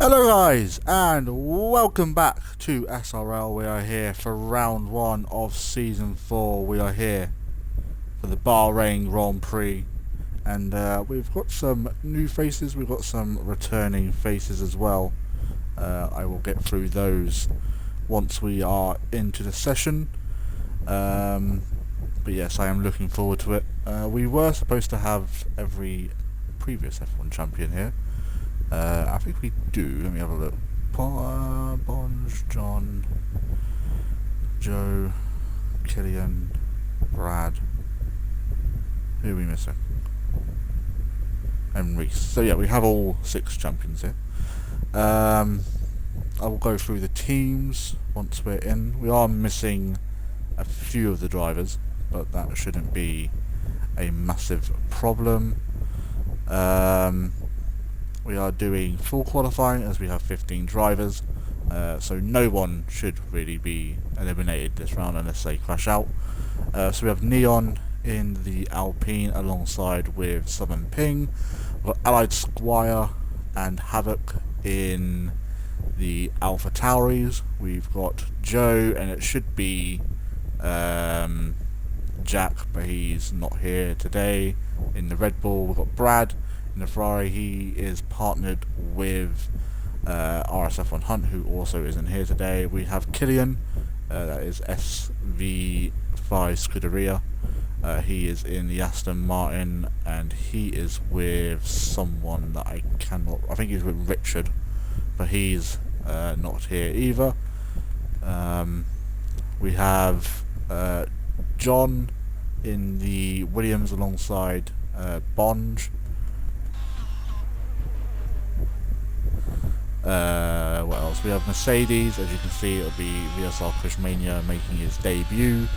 Hello guys, and welcome back to SRL. We are here for round 1 of season 4. We are here for the Bahrain Grand Prix, and we've got some new faces, we've got some returning faces as well. I will get through those once we are into the session, but yes, I am looking forward to it. We were supposed to have every previous F1 champion here. I think we do. Let me have a look. Bonds, John, Joe, Killian, Brad. Who are we missing? And Reese. So yeah, we have all 6 champions here. I will go through the teams once we're in. We are missing a few of the drivers, but that shouldn't be a massive problem. We are doing full qualifying as we have 15 drivers, so no one should really be eliminated this round unless they crash out. So we have Neon in the Alpine alongside with Southern Ping. We've got Allied Squire and Havoc in the Alpha Tauris. We've got Joe, and it should be Jack, but he's not here today, in the Red Bull. We've got Brad in the Ferrari. He is partnered with RSF1 Hunt, who also isn't here today. We have Killian, that is SV5 Scuderia. He is in the Aston Martin, and he is with someone that I think he's with Richard, but he's not here either. We have John in the Williams alongside Bonge. What else? We have Mercedes. As you can see, it'll be VSR Krishmania making his debut,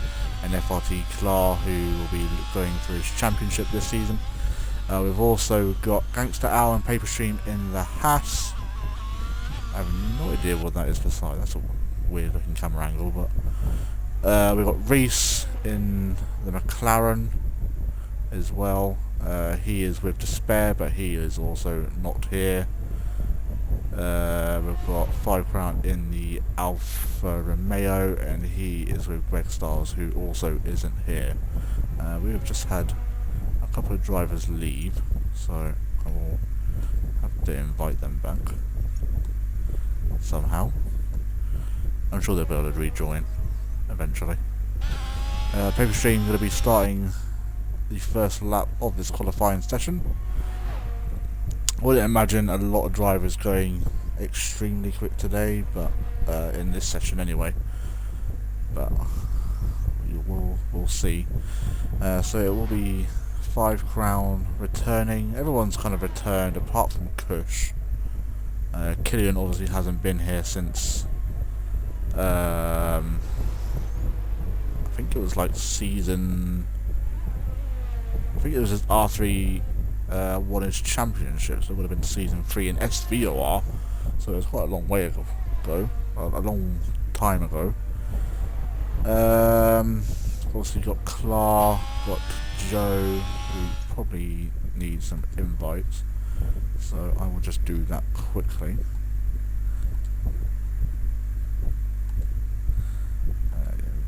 and FRT Klar, who will be going for his championship this season. We've also got Gangster Owl and Paperstream in the Haas. I have no idea what that is for side. That's a weird looking camera angle, but we've got Reese in the McLaren as well. He is with Despair, but he is also not here. We've got 5 Crown in the Alfa Romeo, and he is with Red Stars, who also isn't here. We've just had a couple of drivers leave, so I will have to invite them back somehow. I'm sure they'll be able to rejoin eventually. Paperstream going to be starting the first lap of this qualifying session. I wouldn't imagine a lot of drivers going extremely quick today, but in this session anyway. But we'll see. So it will be 5 Crown returning. Everyone's kind of returned apart from Kush. Killian obviously hasn't been here since I think it was like season. I think it was his R3 won his championship, so it would have been season 3 in SVOR, so it was quite a long way ago, a long time ago. Obviously got Clark, got Joe, who probably needs some invites, so I will just do that quickly.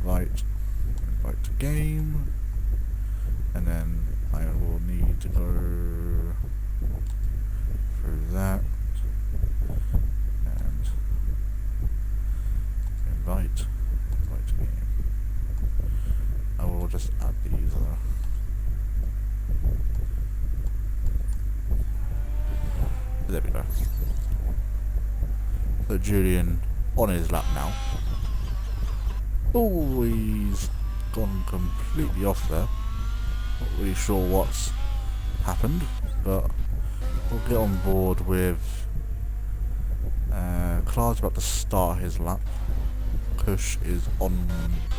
Invite to game, and then I will need to go through that and invite to game. I will just add these other. There we go. So Julian on his lap now. Oh, he's gone completely off there. Not really sure what's happened, but we'll get on board with Clark's about to start his lap. Kush is on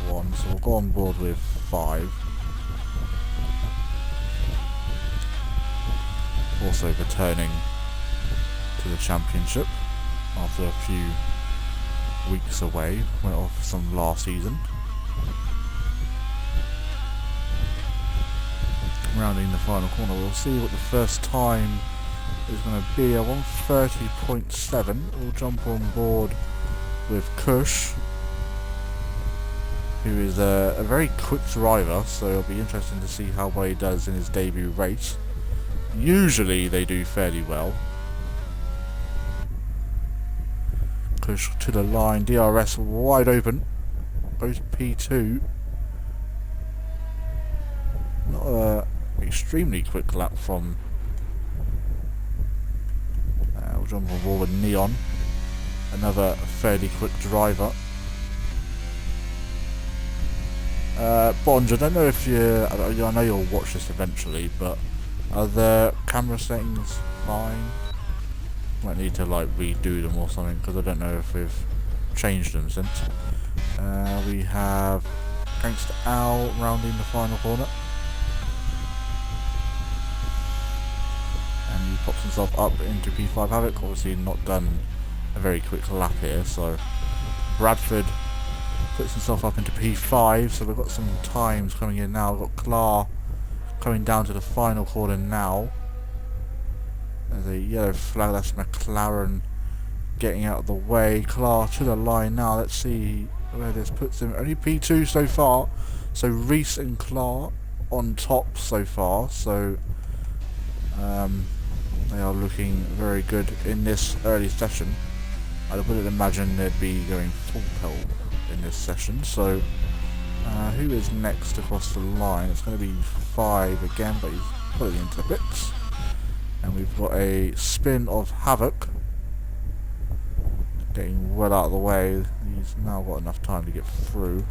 1, so we'll go on board with 5. Also returning to the championship after a few weeks away, went off some last season. Rounding the final corner, we'll see what the first time is going to be a 130.7. We'll jump on board with Kush, who is a very quick driver, so it'll be interesting to see how well he does in his debut race. Usually they do fairly well. Kush to the line, DRS wide open, goes P2. Not a extremely quick lap from... we'll jump on board with Neon, another fairly quick driver. Bonge, I don't know if I know you'll watch this eventually, but are the camera settings fine? Might need to like redo them or something, because I don't know if we've changed them since. We have Gangster Al rounding the final corner, and he pops himself up into P5 Havoc. Obviously not done a very quick lap here, so Bradford puts himself up into P5, so we've got some times coming in now. We've got Clar coming down to the final corner now. There's a yellow flag, that's McLaren getting out of the way. Clar to the line now, let's see where this puts him. Only P2 so far, so Reese and Clar on top so far, so they are looking very good in this early session. I wouldn't imagine they'd be going full pelt in this session, so who is next across the line? It's going to be 5 again, but he's pulling into the pits. And we've got a spin of Havoc getting well out of the way. He's now got enough time to get through.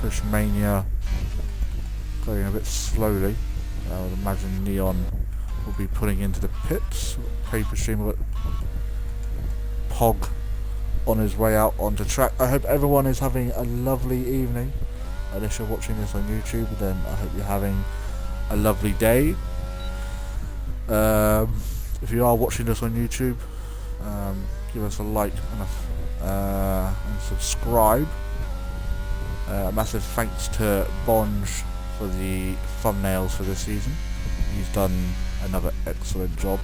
Push Mania going a bit slowly. I would imagine Neon will be pulling into the pits. Paper Stream with Pog on his way out onto track. I hope everyone is having a lovely evening. Unless you're watching this on YouTube, then I hope you're having a lovely day. If you are watching this on YouTube, give us a like and subscribe. A massive thanks to Bonge for the thumbnails for this season. He's done another excellent job.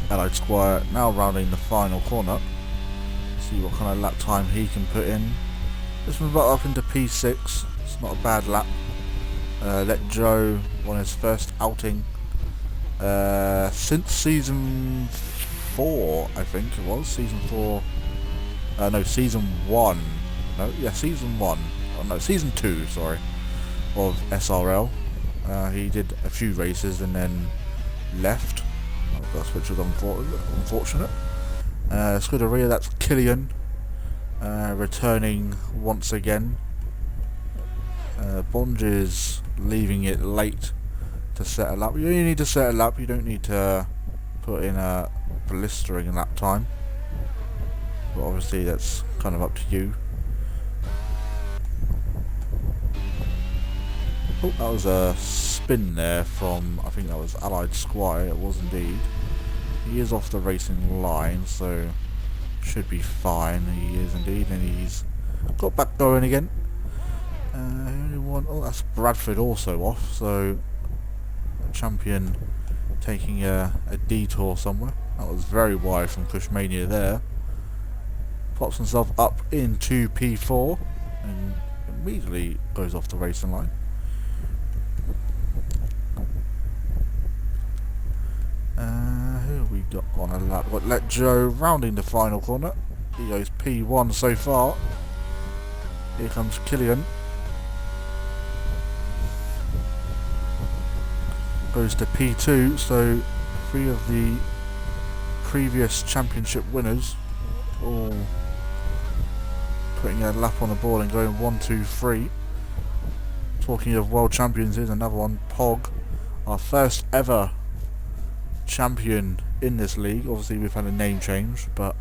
Allied Squire now rounding the final corner. See what kind of lap time he can put in. This one's right up into P6. It's not a bad lap. Let Joe on his first outing since season 4, I think it was. Season 4. No, season 1. No, yeah, season 1. Oh, no, season 2, sorry. Of SRL. He did a few races and then left. That's which was unfortunate. Scuderia, that's Killian. Returning once again. Bonge is leaving it late to set a lap. You only need to set a lap, you don't need to put in a blistering lap time. But obviously that's kind of up to you. Oh, that was a spin there from, I think that was Allied Squire, it was indeed. He is off the racing line, so should be fine. He is indeed, and he's got back going again. Only one, oh, that's Bradford also off, so a champion taking a detour somewhere. That was very wide from Cushmania there. Pops himself up into P4 and immediately goes off the racing line. Who have we got on a lap? We've got Let Joe rounding the final corner. He goes P1 so far. Here comes Killian. Goes to P2, so 3 of the previous championship winners all putting a lap on the board and going 1, 2, 3. Talking of world champions, here's another one, Pog, our first ever champion in this league. Obviously we've had a name change, but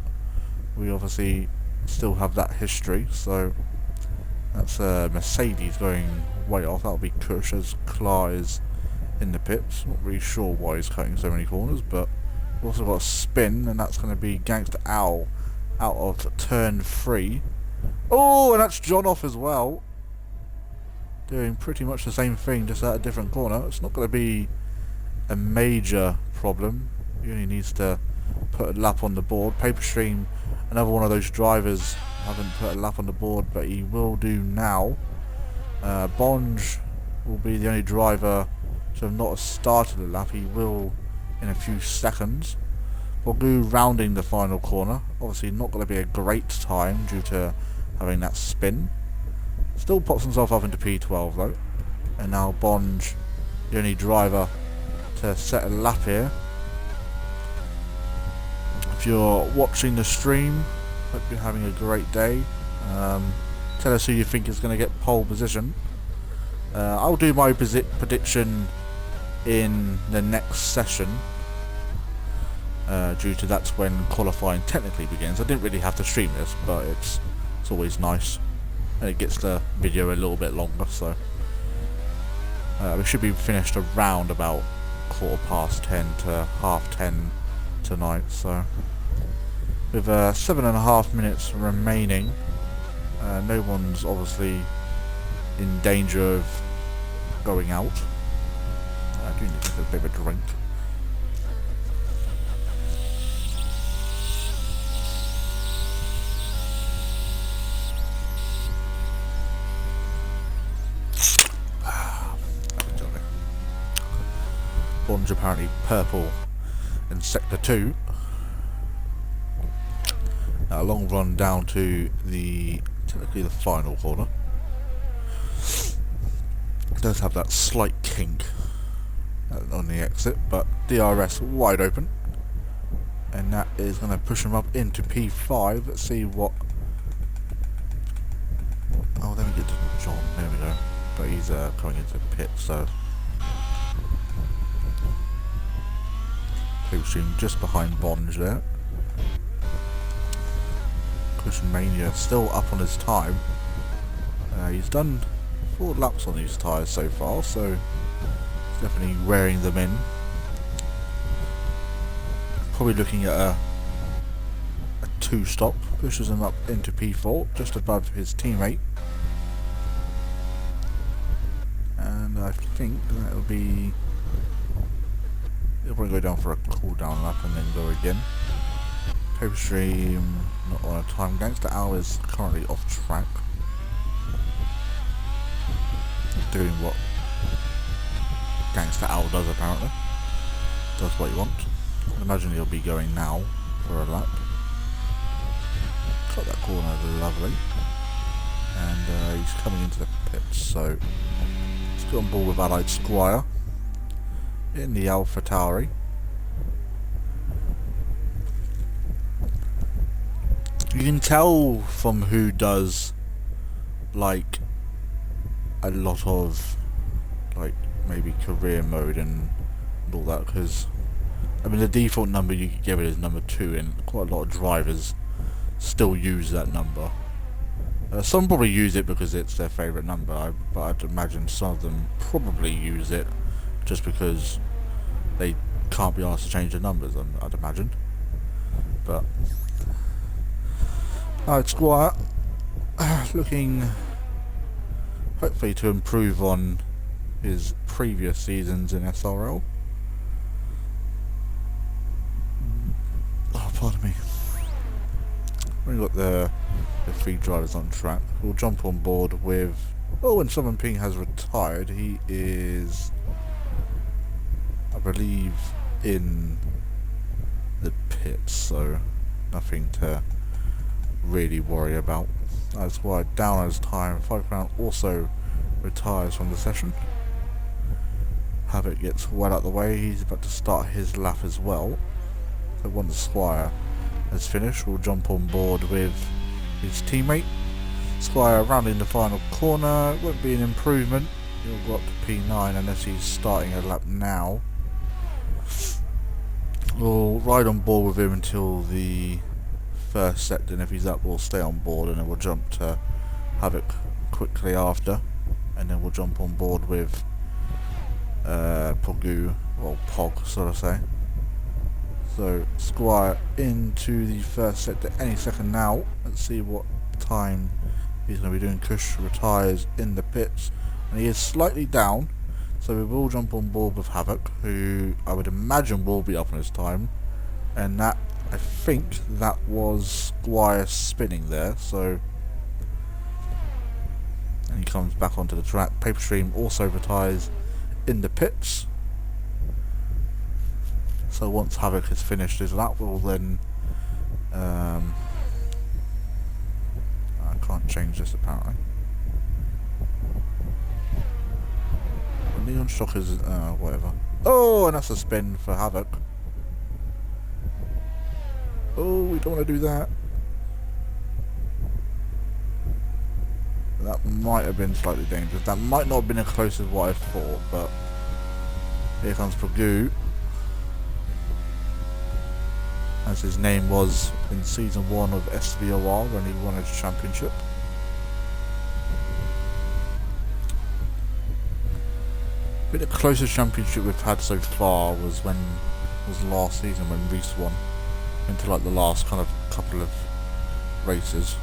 we obviously still have that history, so that's Mercedes going way off. That'll be Kush as Clar is in the pits. Not really sure why he's cutting so many corners, but we've also got a spin, and that's going to be Gangster Owl out of turn 3. Oh, and that's John off as well, doing pretty much the same thing, just at a different corner. It's not going to be a major problem. He only needs to put a lap on the board. Paperstream, another one of those drivers, haven't put a lap on the board, but he will do now. Bonge will be the only driver to have not started a lap. He will in a few seconds. Bogu rounding the final corner. Obviously not going to be a great time due to having that spin. Still pops himself up into P12 though. And now Bonge, the only driver to set a lap here. If you're watching the stream, hope you're having a great day. Tell us who you think is going to get pole position. I'll do my prediction in the next session, due to that's when qualifying technically begins. I didn't really have to stream this, but it's always nice, and it gets the video a little bit longer. So we should be finished around about 10:15 to 10:30 tonight. So with 7.5 minutes remaining, no one's obviously in danger of going out. I do need to get a bit of a drink. Bonge apparently purple in sector 2. A long run down to technically the final corner. It does have that slight kink on the exit, but DRS wide open, and that is going to push him up into P5. Let's see what. Oh, then we get to John. There we go. But he's coming into the pit, so Paperstream just behind Bonge there. Cushion Mania still up on his time. He's done 4 laps on these tyres so far, so he's definitely wearing them in. Probably looking at a 2-stop, pushes him up into P4, just above his teammate. And I think that'll be... He'll probably go down for a cool-down lap and then go again. Paperstream not on a time. Gangster Owl is currently off track, doing what Gangster Owl does apparently. Does what you want. I imagine he'll be going now for a lap. Cut that corner lovely. And he's coming into the pits, so let's get on board with Allied Squire in the AlphaTauri. You can tell from who does like a lot of like maybe career mode and all that, because I mean the default number you could give it is number 2, and quite a lot of drivers still use that number. Some probably use it because it's their favourite number, but I'd imagine some of them probably use it just because they can't be asked to change the numbers, I'd imagine. But Alright, Squire looking hopefully to improve on his previous seasons in SRL. Oh, pardon me. We've got the 3 drivers on track. We'll jump on board with... Oh, and Southern Ping has retired. He is, I believe, in the pits, so nothing to really worry about. That's why down on his time. 5 Crown also retires from the session. Havoc gets well out the way. He's about to start his lap as well. So once Squire has finished, we'll jump on board with his teammate. Squire rounding the final corner. Won't be an improvement. He'll go up to P9 unless he's starting a lap now. We'll ride on board with him until the first sector, and if he's up we'll stay on board, and then we'll jump to Havoc quickly after, and then we'll jump on board with Pogu, or Pog, so to say. So Squire into the first sector any second now. Let's see what time he's going to be doing. Kush retires in the pits, and he is slightly down, So we will jump on board with Havoc, who I would imagine will be up on his time. And that, I think that was Squire spinning there, so... And he comes back onto the track. Paper Stream also retires in the pits. So once Havoc has finished his lap, we'll then... I can't change this apparently. Neon Shock is... whatever. Oh, and that's a spin for Havoc. Oh, we don't want to do that. That might have been slightly dangerous. That might not have been as close as what I thought, but... Here comes Pragoo. As his name was in Season 1 of SVOR when he won his championship. I think the closest championship we've had so far was last season when Reese won. Into like the last kind of couple of races.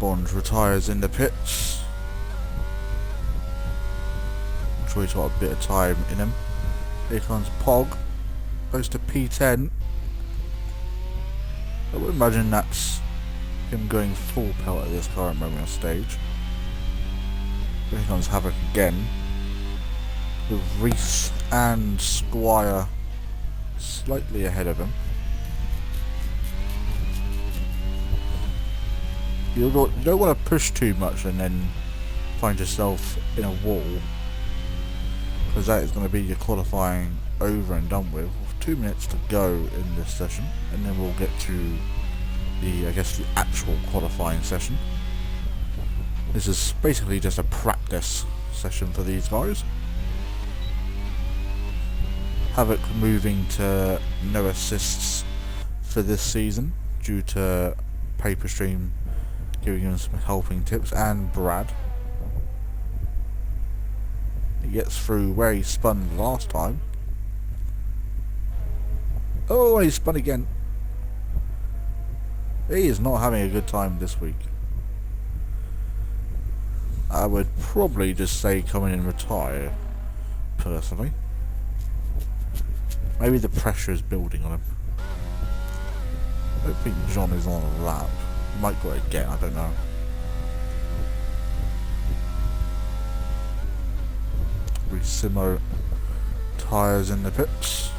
Bond retires in the pits. I'm sure he's got a bit of time in him. Here comes Pog. Goes to P10. I would imagine that's him going full pelt at this current moment on stage. Here comes Havoc again. With Reese and Squire slightly ahead of him. You don't want to push too much and then find yourself in a wall, because that is going to be your qualifying over and done with. 2 minutes to go in this session, and then we'll get to the, I guess, the actual qualifying session. This is basically just a practice session for these guys. Havoc moving to no assists for this season due to Paper Stream giving him some helping tips, and Brad. He gets through where he spun last time. Oh, he spun again. He is not having a good time this week. I would probably just say come in and retire, personally. Maybe the pressure is building on him. I don't think John is on a lap. He might go again, I don't know. Simo tyres in the pits.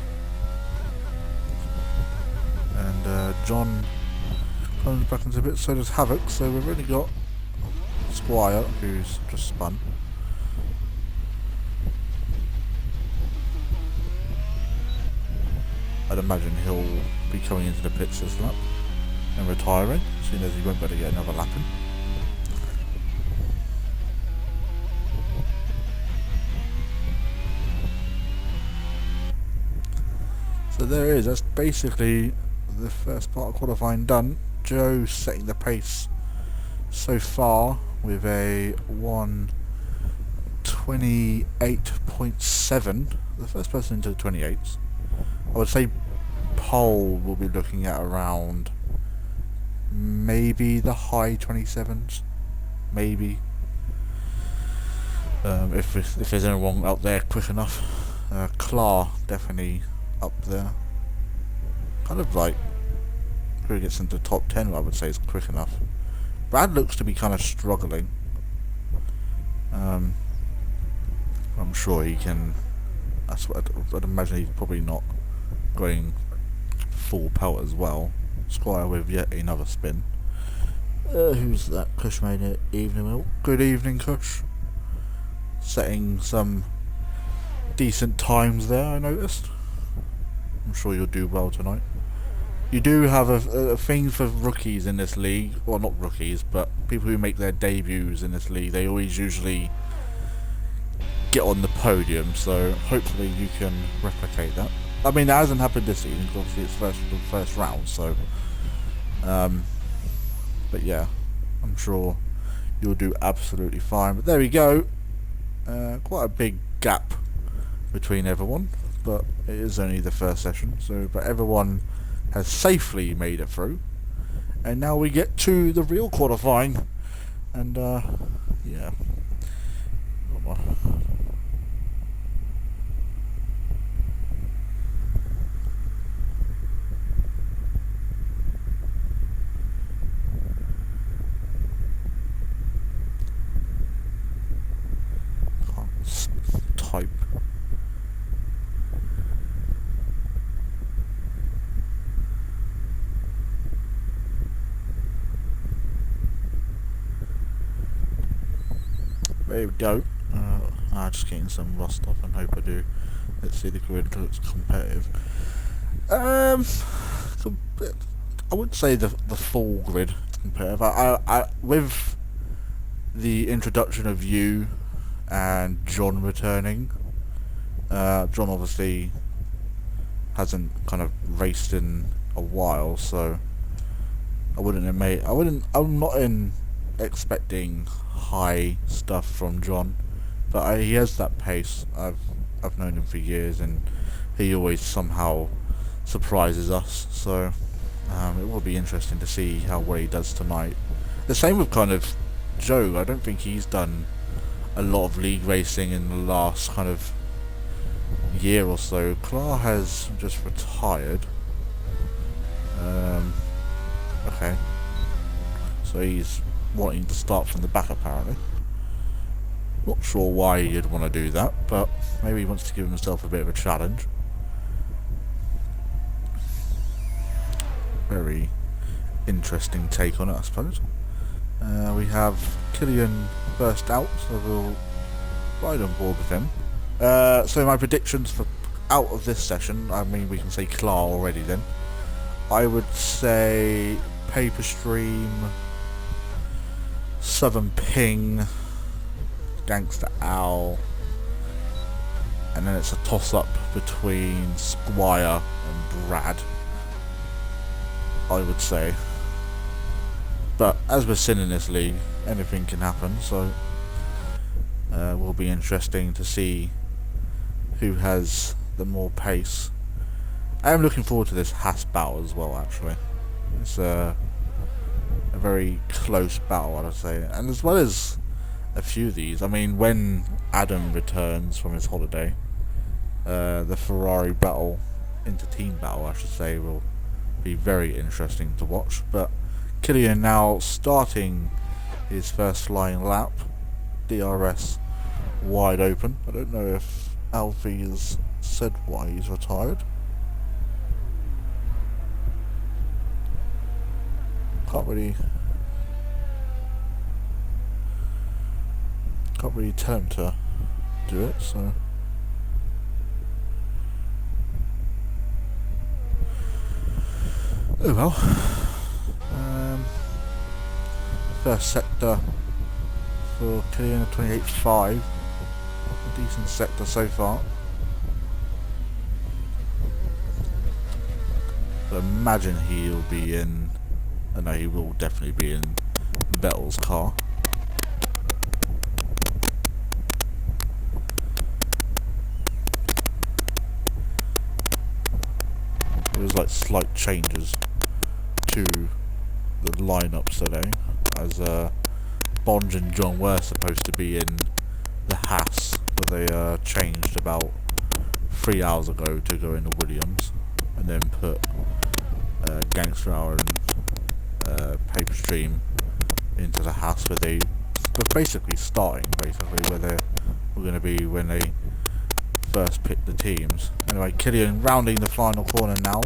And John comes back into the pits, so does Havoc, so we've already got Squire, who's just spun. I'd imagine he'll be coming into the pits this lap and retiring, seeing as he won't be able to get another lap in. So there it is, that's basically the first part of qualifying done. Joe setting the pace so far with a 1:28.7, the first person into the 28s. I would say pole will be looking at around maybe the high 27s, maybe. If there's anyone out there quick enough. Clar definitely up there. Kind of like who gets into the top 10, I would say is quick enough. Brad looks to be kind of struggling. I'm sure he can. That's what I'd imagine. He's probably not going full pelt as well. Squire with yet another spin. Who's that? Kush made it. Evening. Good evening, Kush. Setting some decent times there, I noticed. I'm sure you'll do well tonight. You do have a thing for rookies in this league. Well, not rookies, but people who make their debuts in this league. They always usually get on the podium, so hopefully you can replicate that. I mean, that hasn't happened this season, because obviously it's the first round, so... but yeah, I'm sure you'll do absolutely fine. But there we go. Quite a big gap between everyone, but it is only the first session, so but everyone has safely made it through, and now we get to the real qualifying. And yeah, Type. There we go. Just getting some rust off and hope I do. Let's see, the grid looks competitive. I wouldn't say the full grid competitive. I with the introduction of you and John returning. John obviously hasn't kind of raced in a while, so I'm not expecting high stuff from John, but he has that pace. I've known him for years, and he always somehow surprises us. So it will be interesting to see how well he does tonight. The same with kind of Joe. I don't think he's done a lot of league racing in the last kind of year or so. Clark has just retired. Okay. So he's wanting to start from the back apparently. Not sure why he'd want to do that, but maybe he wants to give himself a bit of a challenge. Very interesting take on it, I suppose. We have Killian first out, so we'll ride on board with him. So my predictions for out of this session, I mean we can say Clark already then. I would say Paper Stream, Southern Ping, Gangster Owl, and then it's a toss-up between Squire and Brad, I would say. But as we're sitting in this league, anything can happen, so it will be interesting to see who has the more pace. I am looking forward to this Haas battle as well, actually. It's a very close battle, I'd say, and as well as a few of these. I mean, when Adam returns from his holiday, the Ferrari battle, inter-team battle, I should say, will be very interesting to watch. But Killian now starting his first flying lap, DRS wide open. I don't know if Alfie has said why he's retired. Can't really tell him to do it, so oh well. First sector for Killian at 28.5. A decent sector so far. But imagine he'll be in. I know he will definitely be in Vettel's car. There was like slight changes to the lineups today, as Bond and John were supposed to be in the Haas, but they changed about 3 hours ago to go into Williams, and then put Gangster Hour and Paper Stream into the Haas, where they were basically starting where they were going to be when they first picked the teams. Anyway, Killian rounding the final corner now.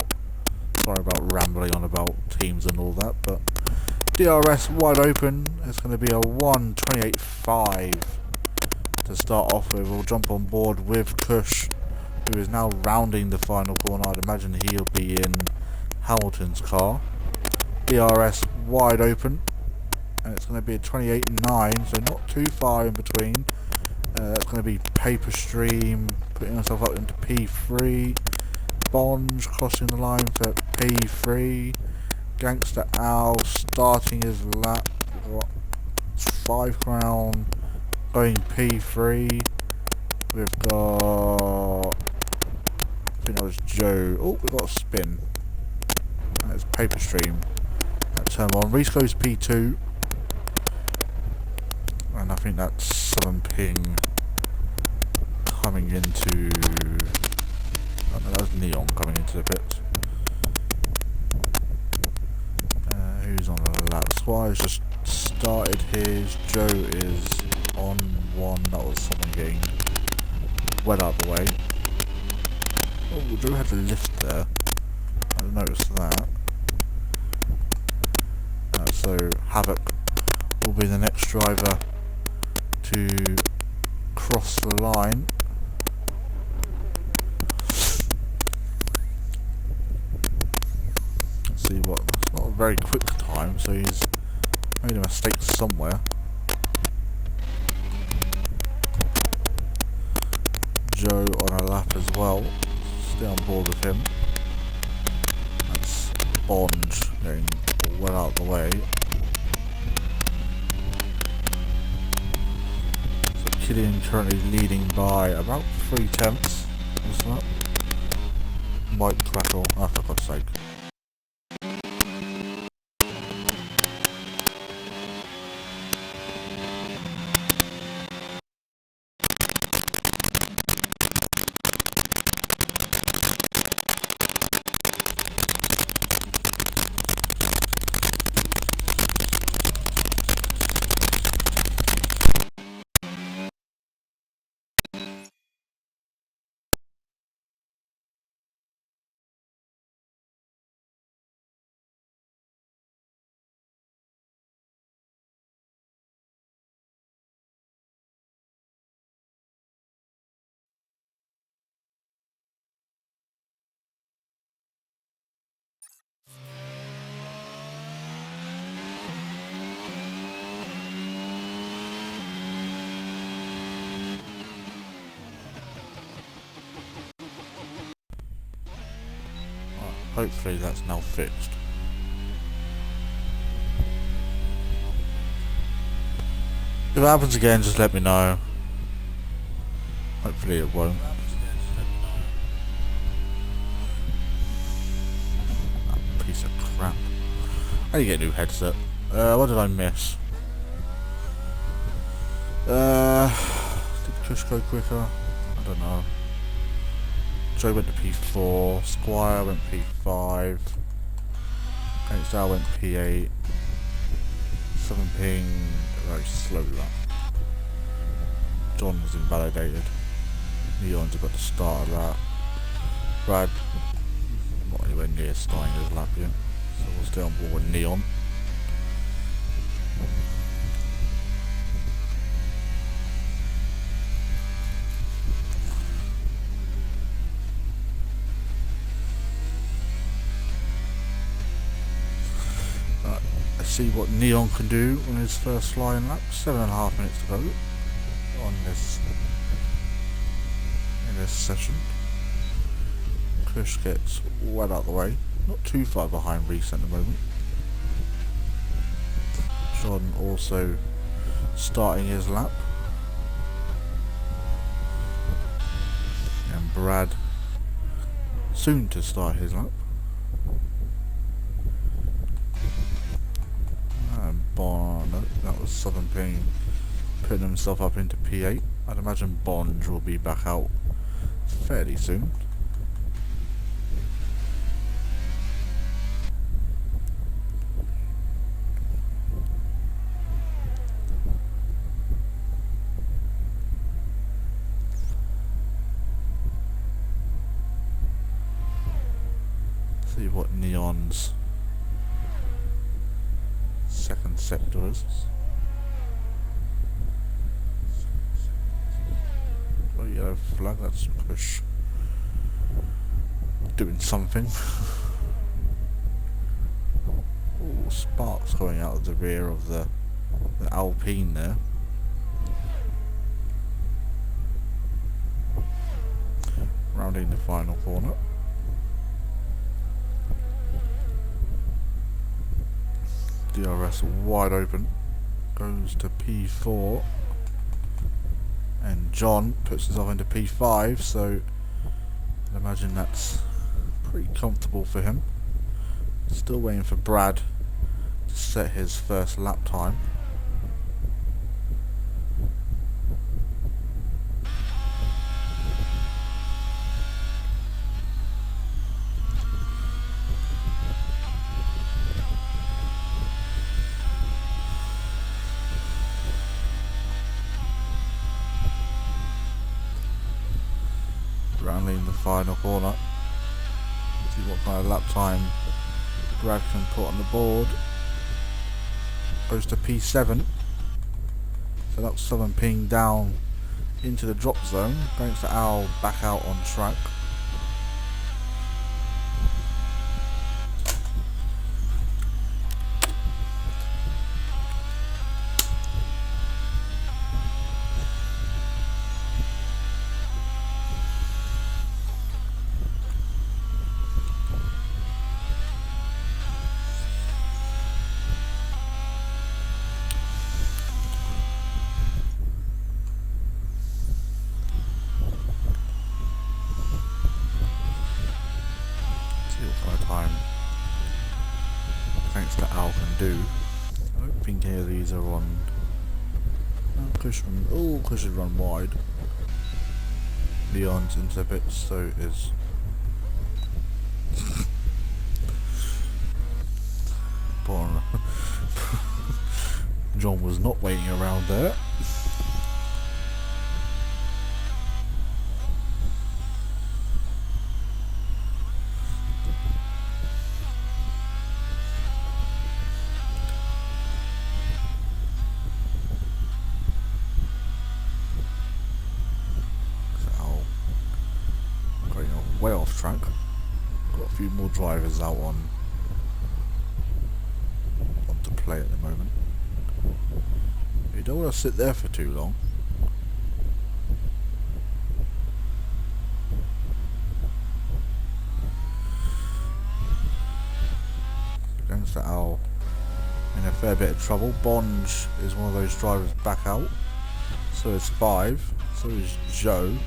Sorry about rambling on about teams and all that, but DRS wide open. It's going to be a 1:28.5 to start off with. We'll jump on board with Kush, who is now rounding the final corner. I'd imagine he'll be in Hamilton's car. DRS wide open, and it's going to be a 28.9, so not too far in between. It's going to be Paper Stream putting himself up into P3. Bond crossing the line for P3. Gangster Owl starting his lap. We've got 5 Crown going P3. We've got, I think that was Joe. Oh, we've got a spin. That's Paper Stream. That turn on. Reese goes P2. And I think that's Southern Ping coming into... Oh no, that was Neon coming into the pit. Who's on the lap? Squire's just started his. Joe is on one. That was someone getting wet out the way. Oh, Joe had a lift there. I noticed that. So Havoc will be the next driver to cross the line. Let's see what, it's not a very quick time, so he's made a mistake somewhere. Joe on a lap as well, stay on board with him. That's Bond getting well out of the way. So Killian currently leading by about 3/10. What's that? Might crackle. Oh, for God's sake. Hopefully that's now fixed. If it happens again, just let me know. Hopefully it won't. That piece of crap. I need to get a new headset. What did I miss? Did Kush go quicker? I don't know. Joe went to P4, Squire went P5, HDR went P8, 7 ping, very slow lap. John was invalidated, Neon's about to start of that. Brad, not anywhere near starting his lap yet, so we'll stay on board with Neon. See what Neon can do on his first flying lap. 7.5 minutes to go on this in this session. Chris gets well out of the way, not too far behind Reese at the moment. John also starting his lap, and Brad soon to start his lap. Bond, no, that was Southern Ping putting himself up into P8. I'd imagine Bond will be back out fairly soon. See what Neon's second sector is. Oh, yellow flag, that's Kush doing something. Oh, sparks going out of the rear of the Alpine there. Rounding the final corner. DRS wide open, goes to P4, and John puts himself into P5, so I imagine that's pretty comfortable for him. Still waiting for Brad to set his first lap time. rounding the final corner. See what kind of lap time Brad can put on the board. Goes to P7. So that's Southern Ping down into the drop zone. Thanks to Al back out on track. Thanks to Al can do. I don't think any of these are on. Cushion run wide. Leon's into bits, so is. John was not waiting around there. Way off track. Got a few more drivers out on to play at the moment. You don't want to sit there for too long. Against the Al in a fair bit of trouble. Bonge is one of those drivers back out. So is 5. So is Joe.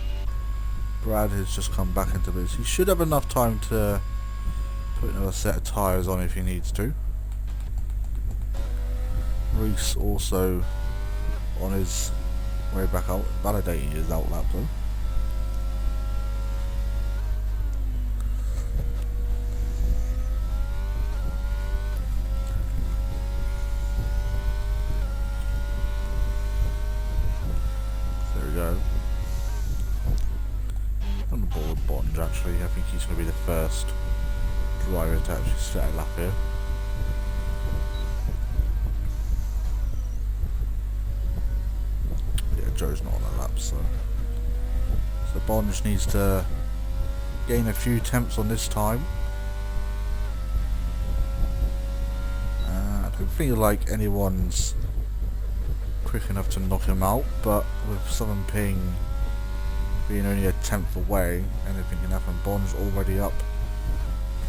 Brad has just come back into this. He should have enough time to put another set of tyres on if he needs to. Reese also on his way back out, validating his outlap though. There we go. On the ball with Bond actually, I think he's going to be the first driver to actually set a lap here. Yeah, Joe's not on a lap, so Bond just needs to gain a few temps on this time. I don't feel like anyone's quick enough to knock him out, but with Southern Ping being only a tenth away, anything can happen. Bond's already up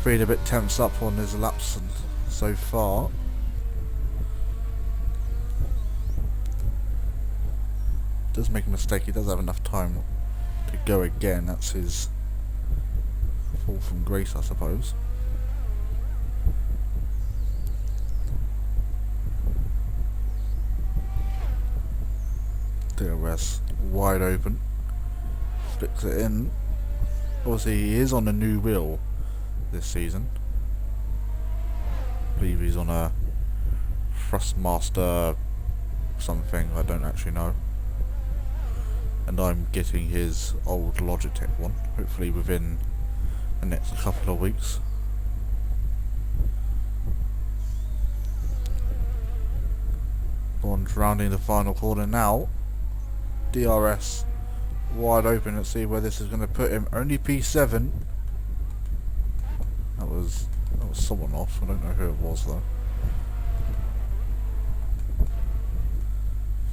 3 and a bit temps up on his laps so far. Does make a mistake, he does have enough time to go again. That's his fall from grace, I suppose. DRS wide open. Flicks it in. Obviously he is on a new wheel this season. I believe he's on a Thrustmaster something, I don't actually know. And I'm getting his old Logitech one, hopefully within the next couple of weeks. Bond rounding the final corner now. DRS wide open. Let's see where this is going to put him. Only P7. That was someone off. I don't know who it was though.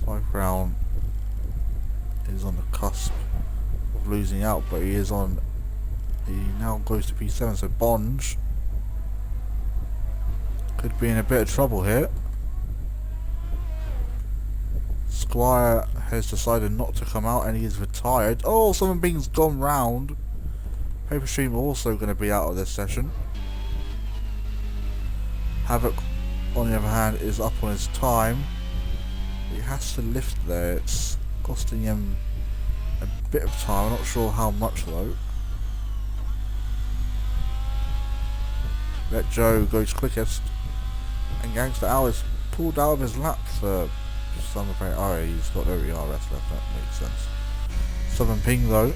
5 Crown is on the cusp of losing out, but he now goes to P7. So Bonge could be in a bit of trouble here. Squire has decided not to come out and he is retired. Oh, Southern Ping's gone round. Paper Stream also going to be out of this session. Havoc, on the other hand, is up on his time. He has to lift there. It's costing him a bit of time. I'm not sure how much though. Let Joe goes quickest. And Gangster Al is pulled out of his lap for some apparent. Oh, he's got no ERS left. That makes sense. Southern Ping though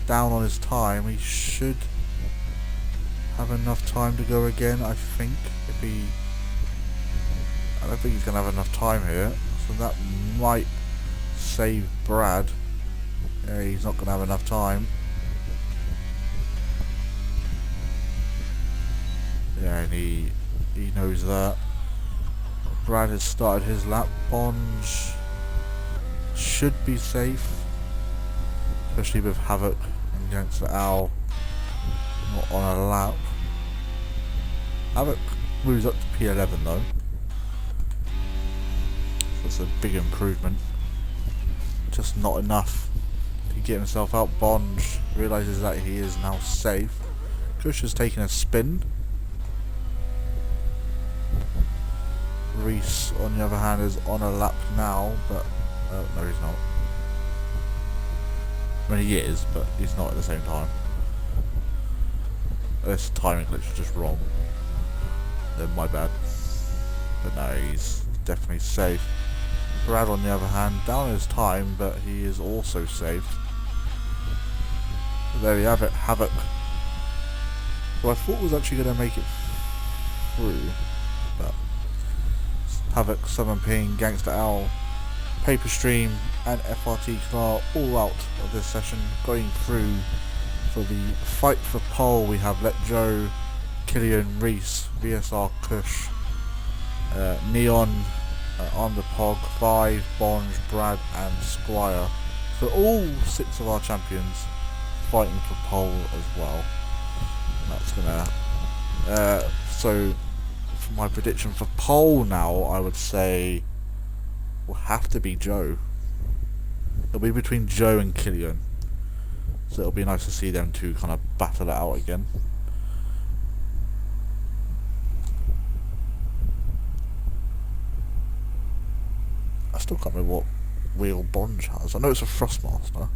down on his time. He should have enough time to go again, I think. I don't think he's going to have enough time here, so that might save Brad. Yeah, he's not going to have enough time. Yeah, and he knows that. Brad has started his lap. Bonge should be safe, especially with Havoc against the Owl not on a lap. Havoc moves up to P11 though. That's a big improvement. Just not enough to get himself out. Bonge realises that he is now safe. Kush has taken a spin. Reese, on the other hand, is on a lap now, but no, he's not. I mean, he is, but he's not at the same time. This timing glitch is just wrong. My bad. But no, he's definitely safe. Brad, on the other hand, down his time, but he is also safe. There we have it, Havoc. Who I thought was actually going to make it through, but Havoc, Southern Ping, Gangster Owl, Paper Stream and FRT Car all out of this session. Going through for the fight for pole, we have Let Joe, Killian, Reese, VSR, Kush, Neon, on the Pog, 5, Bonge, Brad and Squire. So all 6 of our champions fighting for pole as well. That's gonna so for my prediction for pole now, I would say will have to be Joe. It'll be between Joe and Killian, so it'll be nice to see them two kind of battle it out again. I still can't remember what wheel Bonge has. I know it's a Thrustmaster.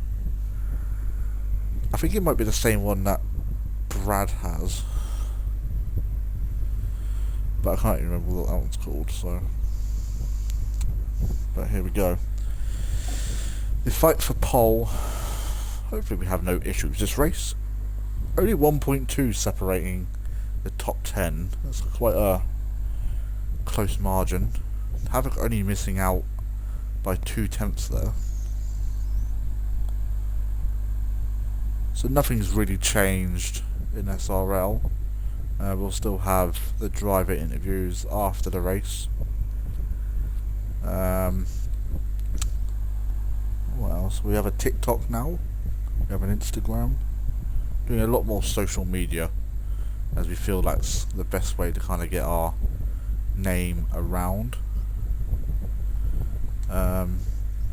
I think it might be the same one that Brad has, but I can't even remember what that one's called, so. But here we go. The fight for pole. Hopefully we have no issues this race. Only 1.2 separating the top 10. That's quite a close margin. Havoc only missing out by 2/10 there. So nothing's really changed in SRL. We'll still have the driver interviews after the race. What else? We have a TikTok now. We have an Instagram. Doing a lot more social media, as we feel that's the best way to kind of get our name around.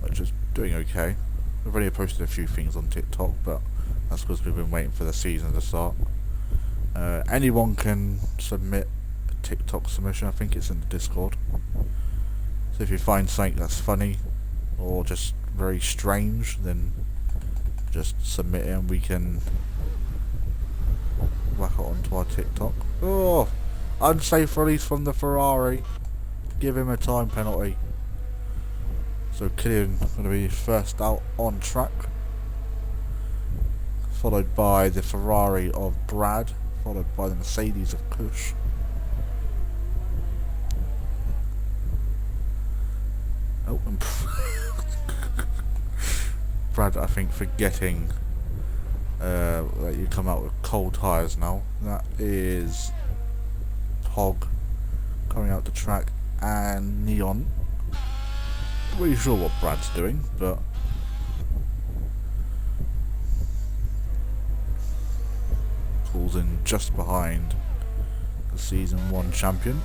Which is doing okay. We've already posted a few things on TikTok, but that's because we've been waiting for the season to start. Anyone can submit a TikTok submission. I think it's in the Discord. So if you find something that's funny or just very strange, then just submit it and we can whack it onto our TikTok. Oh, unsafe release from the Ferrari. Give him a time penalty. So Killian going to be first out on track, followed by the Ferrari of Brad, followed by the Mercedes of Kush. Oh, and Brad, I think, forgetting that you come out with cold tyres now. That is Pog coming out the track and Neon. Not really sure what Brad's doing, but pulls in just behind the Season 1 champion.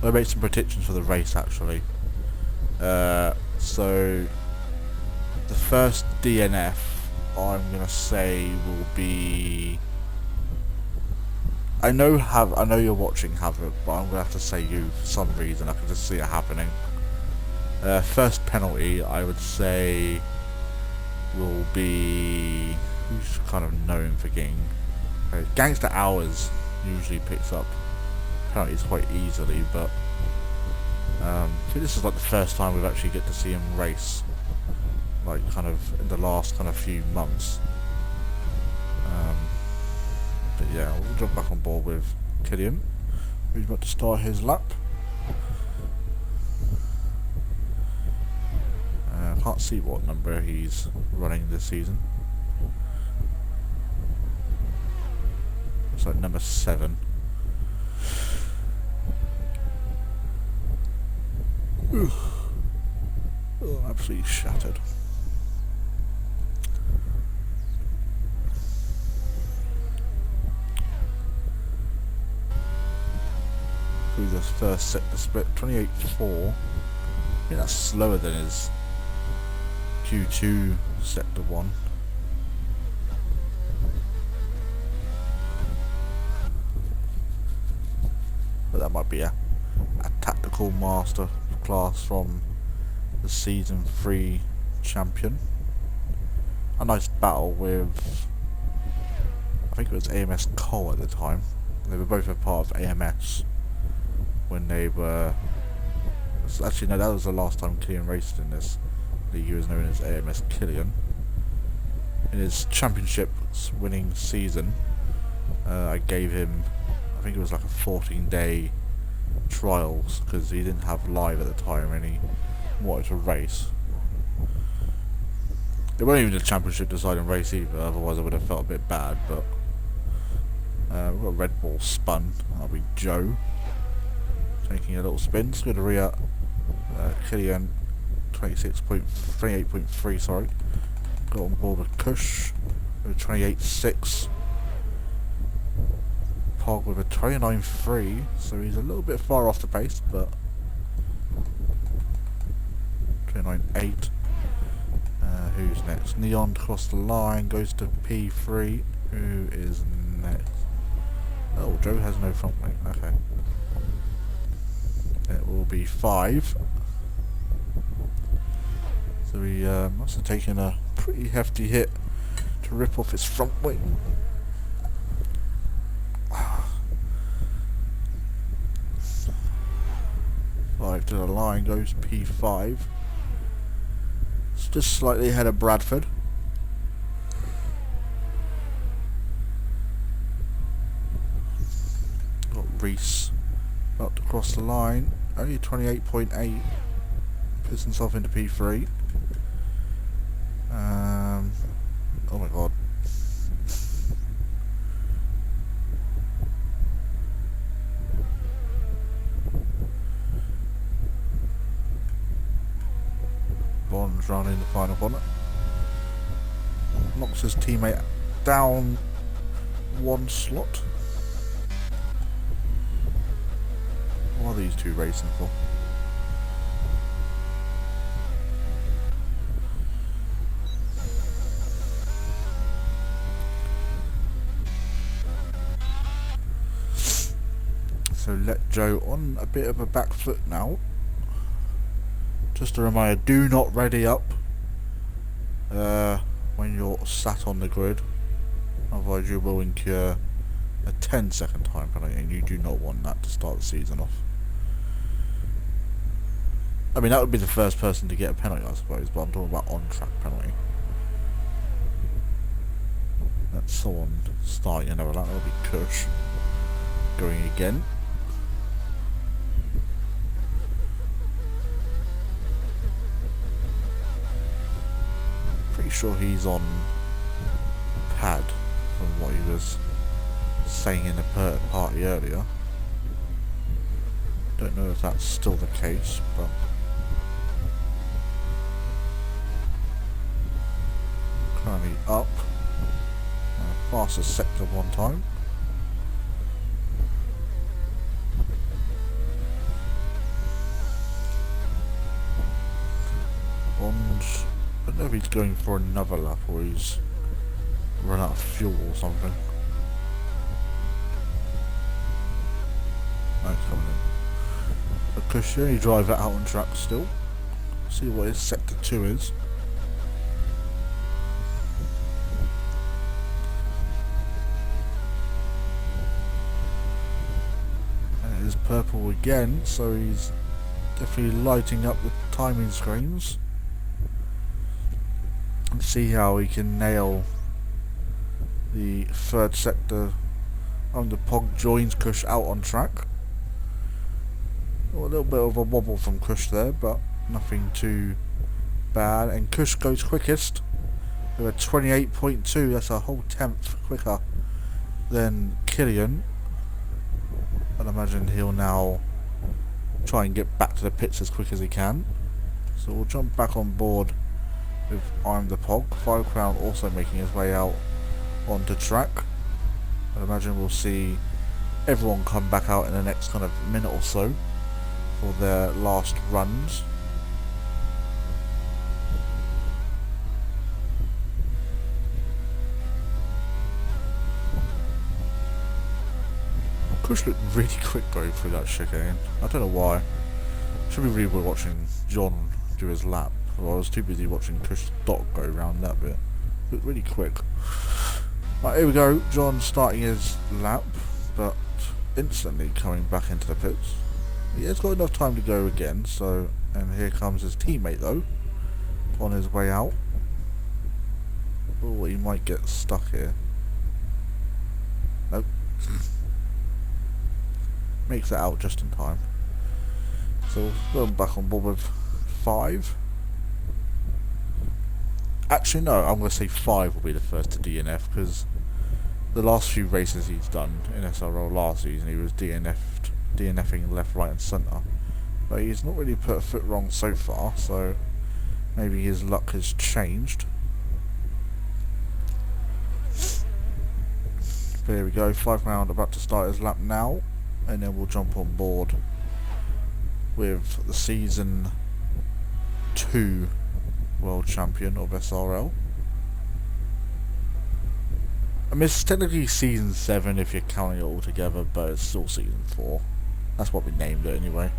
I made some predictions for the race actually. So the first DNF I'm gonna say will be. I know you're watching Havoc, but I'm gonna have to say you for some reason. I can just see it happening. First penalty, I would say, will be who's kind of known for getting Gangster Hours usually picks up penalties quite easily, but I think this is like the first time we've actually get to see him race, like kind of in the last kind of few months. But yeah, we'll jump back on board with Killian, who's about to start his lap. I can't see what number he's running this season. It's like number 7. Oh, absolutely shattered. Through this first sector split, 28.4. I think that's slower than his Q2 sector 1. But that might be a tactical master class from the season 3 champion. A nice battle with, I think it was AMS Cole at the time. They were both a part of AMS when they were, actually no, that was the last time Killian raced in this league. He was known as AMS Killian. In his championships winning season, I gave him, I think it was like a 14-day trials, because he didn't have live at the time and he wanted to race. It wasn't even a championship deciding race either, otherwise I would have felt a bit bad, but we've got Red Bull spun. That'll be Joe taking a little spin. It's good to re-up Killian 28.3, sorry. Got on board with Kush with 28.6. Pog with a 29.3, so he's a little bit far off the pace, but 29.8. Who's next? Neon across the line, goes to P3. Who is next? Oh, Joe has no front wing. Okay. It will be 5. So he must have taken a pretty hefty hit to rip off his front wing. 5 to the line goes P5. It's just slightly ahead of Bradford. Got Reese about to cross the line. Only 28.8. Puts himself into P3. Oh my god. Bond's running the final corner. Knocks his teammate down 1 slot. What are these two racing for? So let Joe on a bit of a back foot now. Just a reminder, do not ready up when you're sat on the grid, otherwise you will incur a 10-second time penalty, and you do not want that to start the season off. I mean, that would be the first person to get a penalty, I suppose, but I'm talking about on-track penalty. That's someone starting another lap. That'll be Kush going again. Pretty sure he's on pad from what he was saying in the party earlier. Don't know if that's still the case, but currently up. Faster sector 1 time. Bond, I don't know if he's going for another lap or he's run out of fuel or something. No, it's coming in. But Kush, you drive it out on track still. See what his sector 2 is. And it is purple again, so he's Definitely lighting up the timing screens. Let's see how he can nail the third sector. The Pog joins Kush out on track. A little bit of a wobble from Kush there, but nothing too bad. And Kush goes quickest with a 28.2. That's a whole tenth quicker than Killian. I'd imagine he'll now try and get back to the pits as quick as he can. So we'll jump back on board with I'm the Pog. 5 Crown also making his way out onto track. I'd imagine we'll see everyone come back out in the next kind of minute or so for their last runs. Kush looked really quick going through that chicane. I don't know why. Should be really watching John do his lap. Well, I was too busy watching Kush Dot go around that bit. Looked really quick. Right, here we go. John starting his lap, but instantly coming back into the pits. He has got enough time to go again, so, and here comes his teammate though, on his way out. Oh, he might get stuck here. Nope. Makes it out just in time. So, going back on board with 5. Actually no, I'm going to say 5 will be the first to DNF, because the last few races he's done in SRL last season he was DNFing left, right and centre. But he's not really put a foot wrong so far, so maybe his luck has changed. But here we go, 5 round about to start his lap now, and then we'll jump on board with the season 2 world champion of SRL. I mean, it's technically season 7 if you're counting it all together, but it's still season 4. That's what we named it anyway.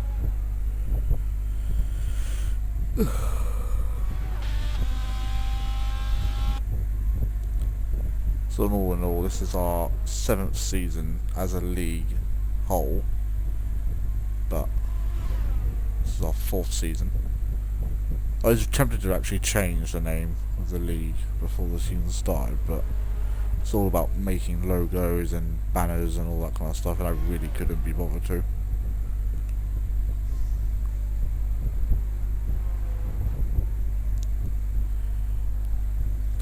So in all, this is our 7th season as a league whole, but this is our 4th season. I was tempted to actually change the name of the league before the season started, but it's all about making logos and banners and all that kind of stuff, and I really couldn't be bothered to.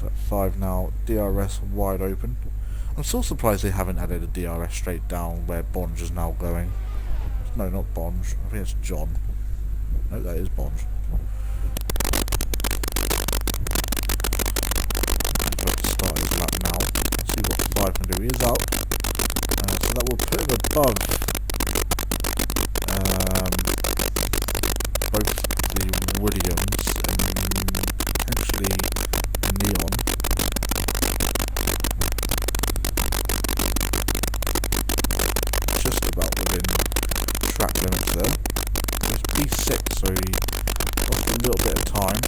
At 5 now, DRS wide open. I'm still surprised they haven't added a DRS straight down where Bonge is now going. No, not Bonge. I think it's John. No, that is Bonge. Start his lap now. Let's see what 5 can do. He is out. So that will put him above both the Williams and potentially Neon. Just about within track limits there. It's P6, so he lost a little bit of time.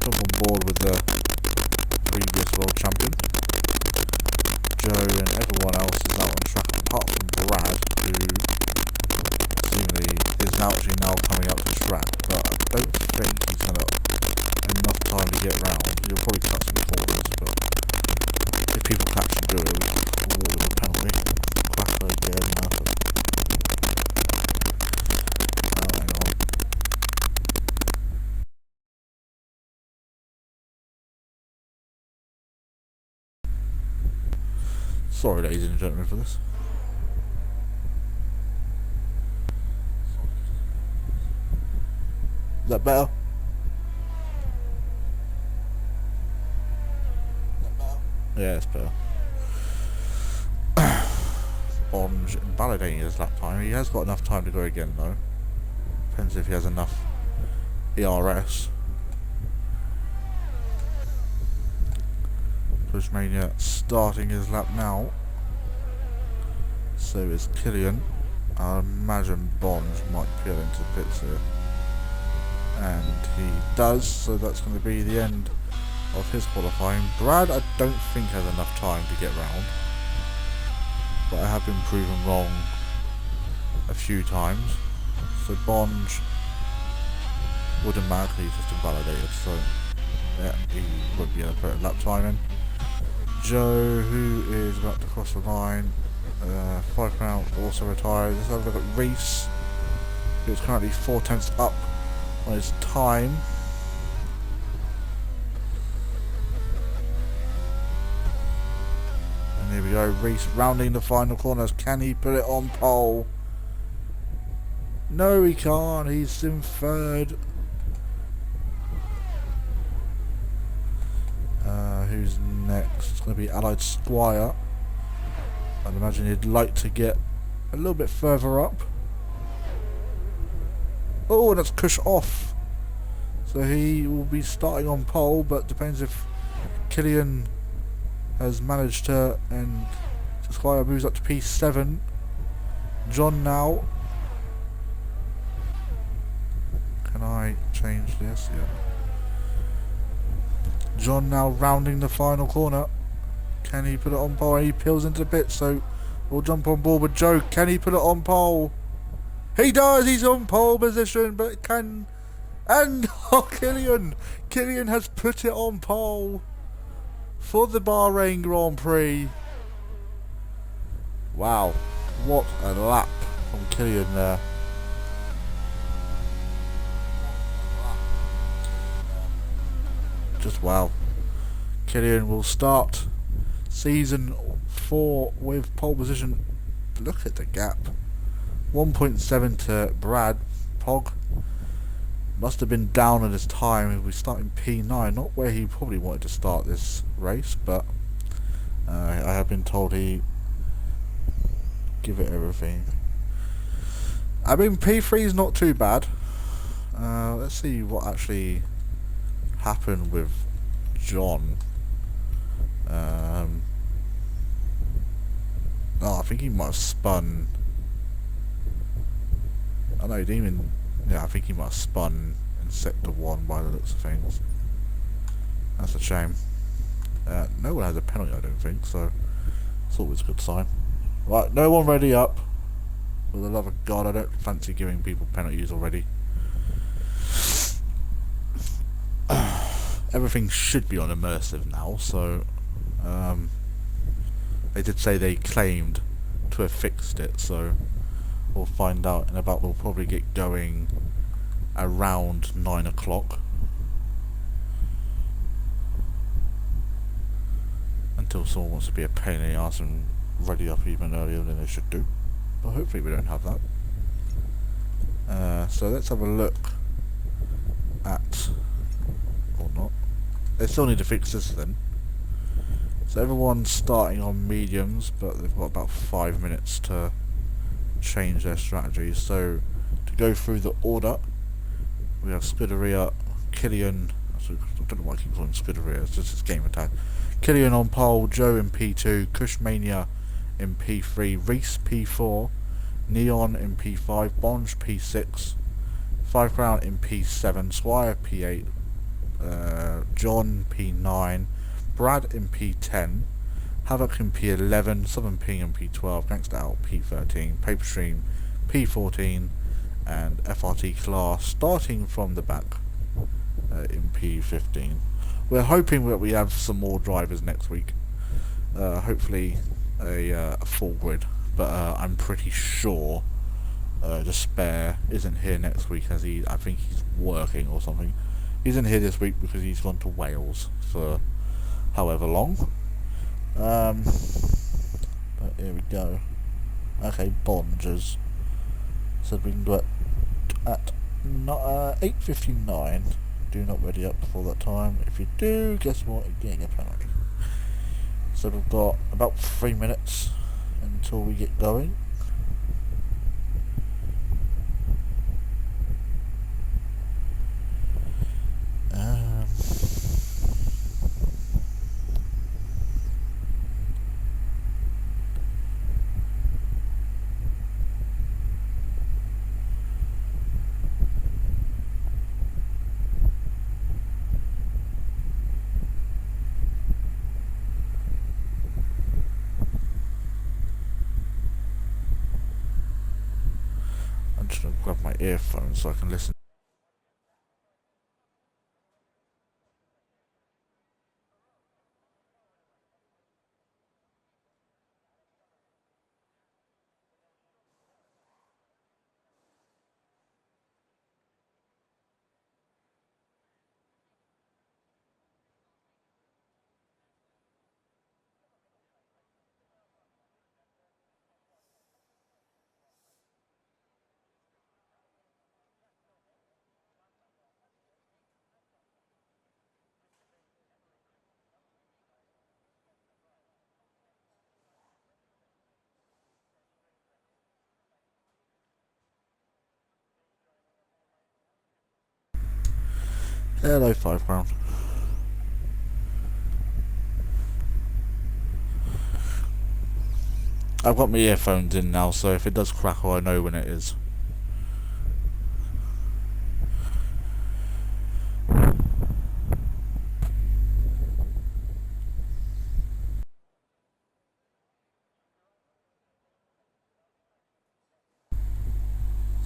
Jump on board with the previous world champion. Joe and everyone else is out on track apart from Brad, who seemingly is now actually coming up to track, but I don't think he's going to have enough time to get round. He'll probably cut some corners, but if people catch and do it, we'll award him a penalty. Crack those there and nothing. Oh, hang on. Sorry ladies and gentlemen for this. Is that better? Yeah, it's better. Bonge validating his lap time. He has got enough time to go again though. Depends if he has enough ERS. Pushmania starting his lap now. So is Killian. I imagine Bonge might peel into the pits here. And he does, so that's going to be the end of his qualifying. Brad I don't think has enough time to get round, but I have been proven wrong a few times, So Bonge automatically just invalidated, so yeah, he won't be able to put a lap time in. Joe, who is about to cross the line, 5 round also retired. Let's have a look at Reese, who's currently 4 tenths up on his time. And here we go, Reese rounding the final corners. Can he put it on pole? No, he can't. He's in third. Who's next? It's going to be Allied Squire. I'd imagine he'd like to get a little bit further up. Oh, that's Kush off. So he will be starting on pole, but depends if Killian has managed to, and Squire moves up to P7. John now. Can I change this? Yeah. John now rounding the final corner. Can he put it on pole? He peels into the pit, so we'll jump on board with Joe. Can he put it on pole? He does! He's on pole position, but can... And oh, Killian! Killian has put it on pole for the Bahrain Grand Prix. Wow. What a lap from Killian there. Just wow. Killian will start season 4 with pole position. Look at the gap. 1.7 to Brad. Pog must have been down at his time. He'll be starting P9, not where he probably wanted to start this race, but I have been told he give it everything. I mean, P3 is not too bad. Let's see what actually happened with John. I think he might have spun. I know he didn't even. Yeah, I think he might have spun in sector 1 by the looks of things. That's a shame. No one has a penalty, I don't think, so it's always a good sign. Right, no one ready up. For the love of God, I don't fancy giving people penalties already. Everything should be on immersive now, so they did say they claimed to have fixed it, so we'll find out in about. We'll probably get going around 9 o'clock until someone wants to be a pain in the ass and ready up even earlier than they should do, but hopefully we don't have that. So let's have a look at, or not. They still need to fix this then. So everyone's starting on mediums, but they've got about 5 minutes to change their strategy. So to go through the order, we have Scuderia, Killian, I don't know why I keep calling Scuderia, it's just his game attack. Killian on pole, Joe in P2, Kushmania in P3, Reese P4, Neon in P5, Bonge P6, 5 Crown in P7, Squire P8, John P9, Brad in P10, Havoc in P11, Southern Ping in P12, Gangsta Out P13, Paperstream P14, and FRT Class starting from the back in P15. We're hoping that we have some more drivers next week. Hopefully a full grid, but I'm pretty sure the spare isn't here next week, as I think he's working or something. He's in here this week because he's gone to Wales for however long. But here we go. Okay, Bonges said we can do it at 8:59. Do not ready up before that time. If you do, guess what? You're getting a penalty. So we've got about 3 minutes until we get going. grab my earphones so I can listen. Hello, £5. I've got my earphones in now, so if it does crackle, I know when it is.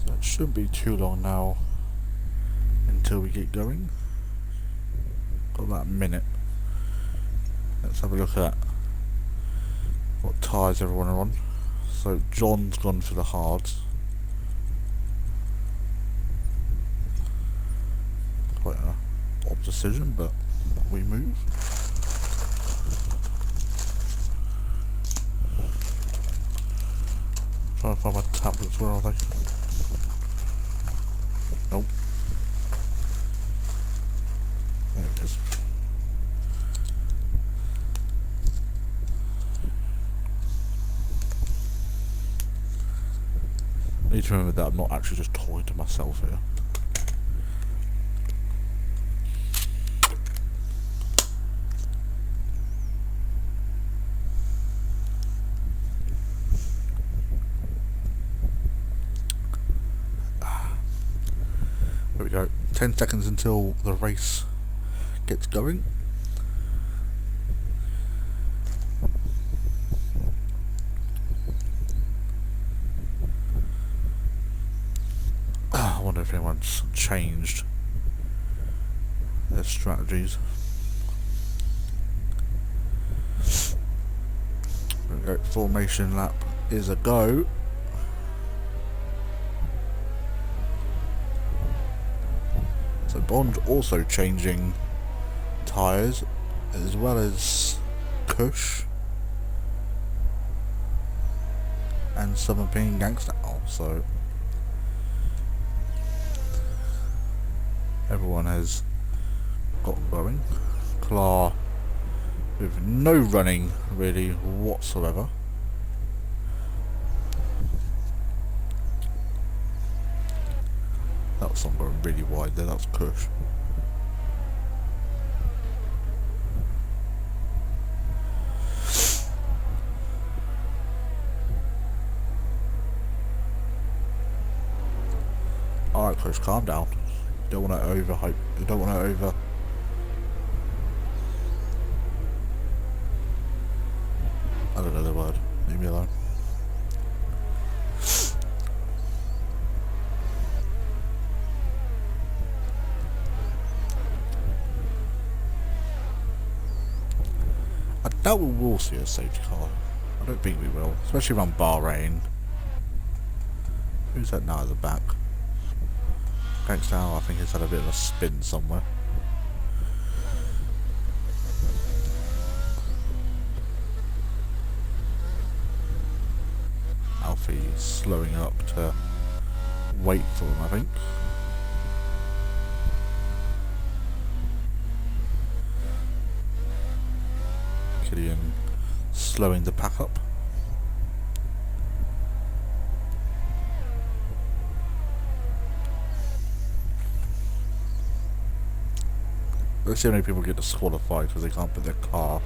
So it shouldn't be too long now until we get going. Got about a minute. Let's have a look at what tyres everyone are on. So John's gone for the hards. Quite an odd decision, but we move. Trying to find my tablets, where are they? Nope. There it is. I need to remember that I'm not actually just talking to myself here. There we go. 10 seconds until the race gets going. I wonder if anyone's changed their strategies. There we go. Formation lap is a go. So Bond also changing tyres, as well as Kush and Southern Ping Gangster. So everyone has got going. Clar with no running really whatsoever. That was someone going really wide there, that was Kush. Alright Kush, calm down. You don't want to overhype, you don't want to over... I don't know the word, leave me alone. I doubt we will see a safety car. I don't think we will, especially around Bahrain. Who's that now at the back? Thanks now, I think he's had a bit of a spin somewhere. Alfie slowing up to wait for him, I think. Killian slowing the pack up. Let's see how many people get disqualified because they can't put their car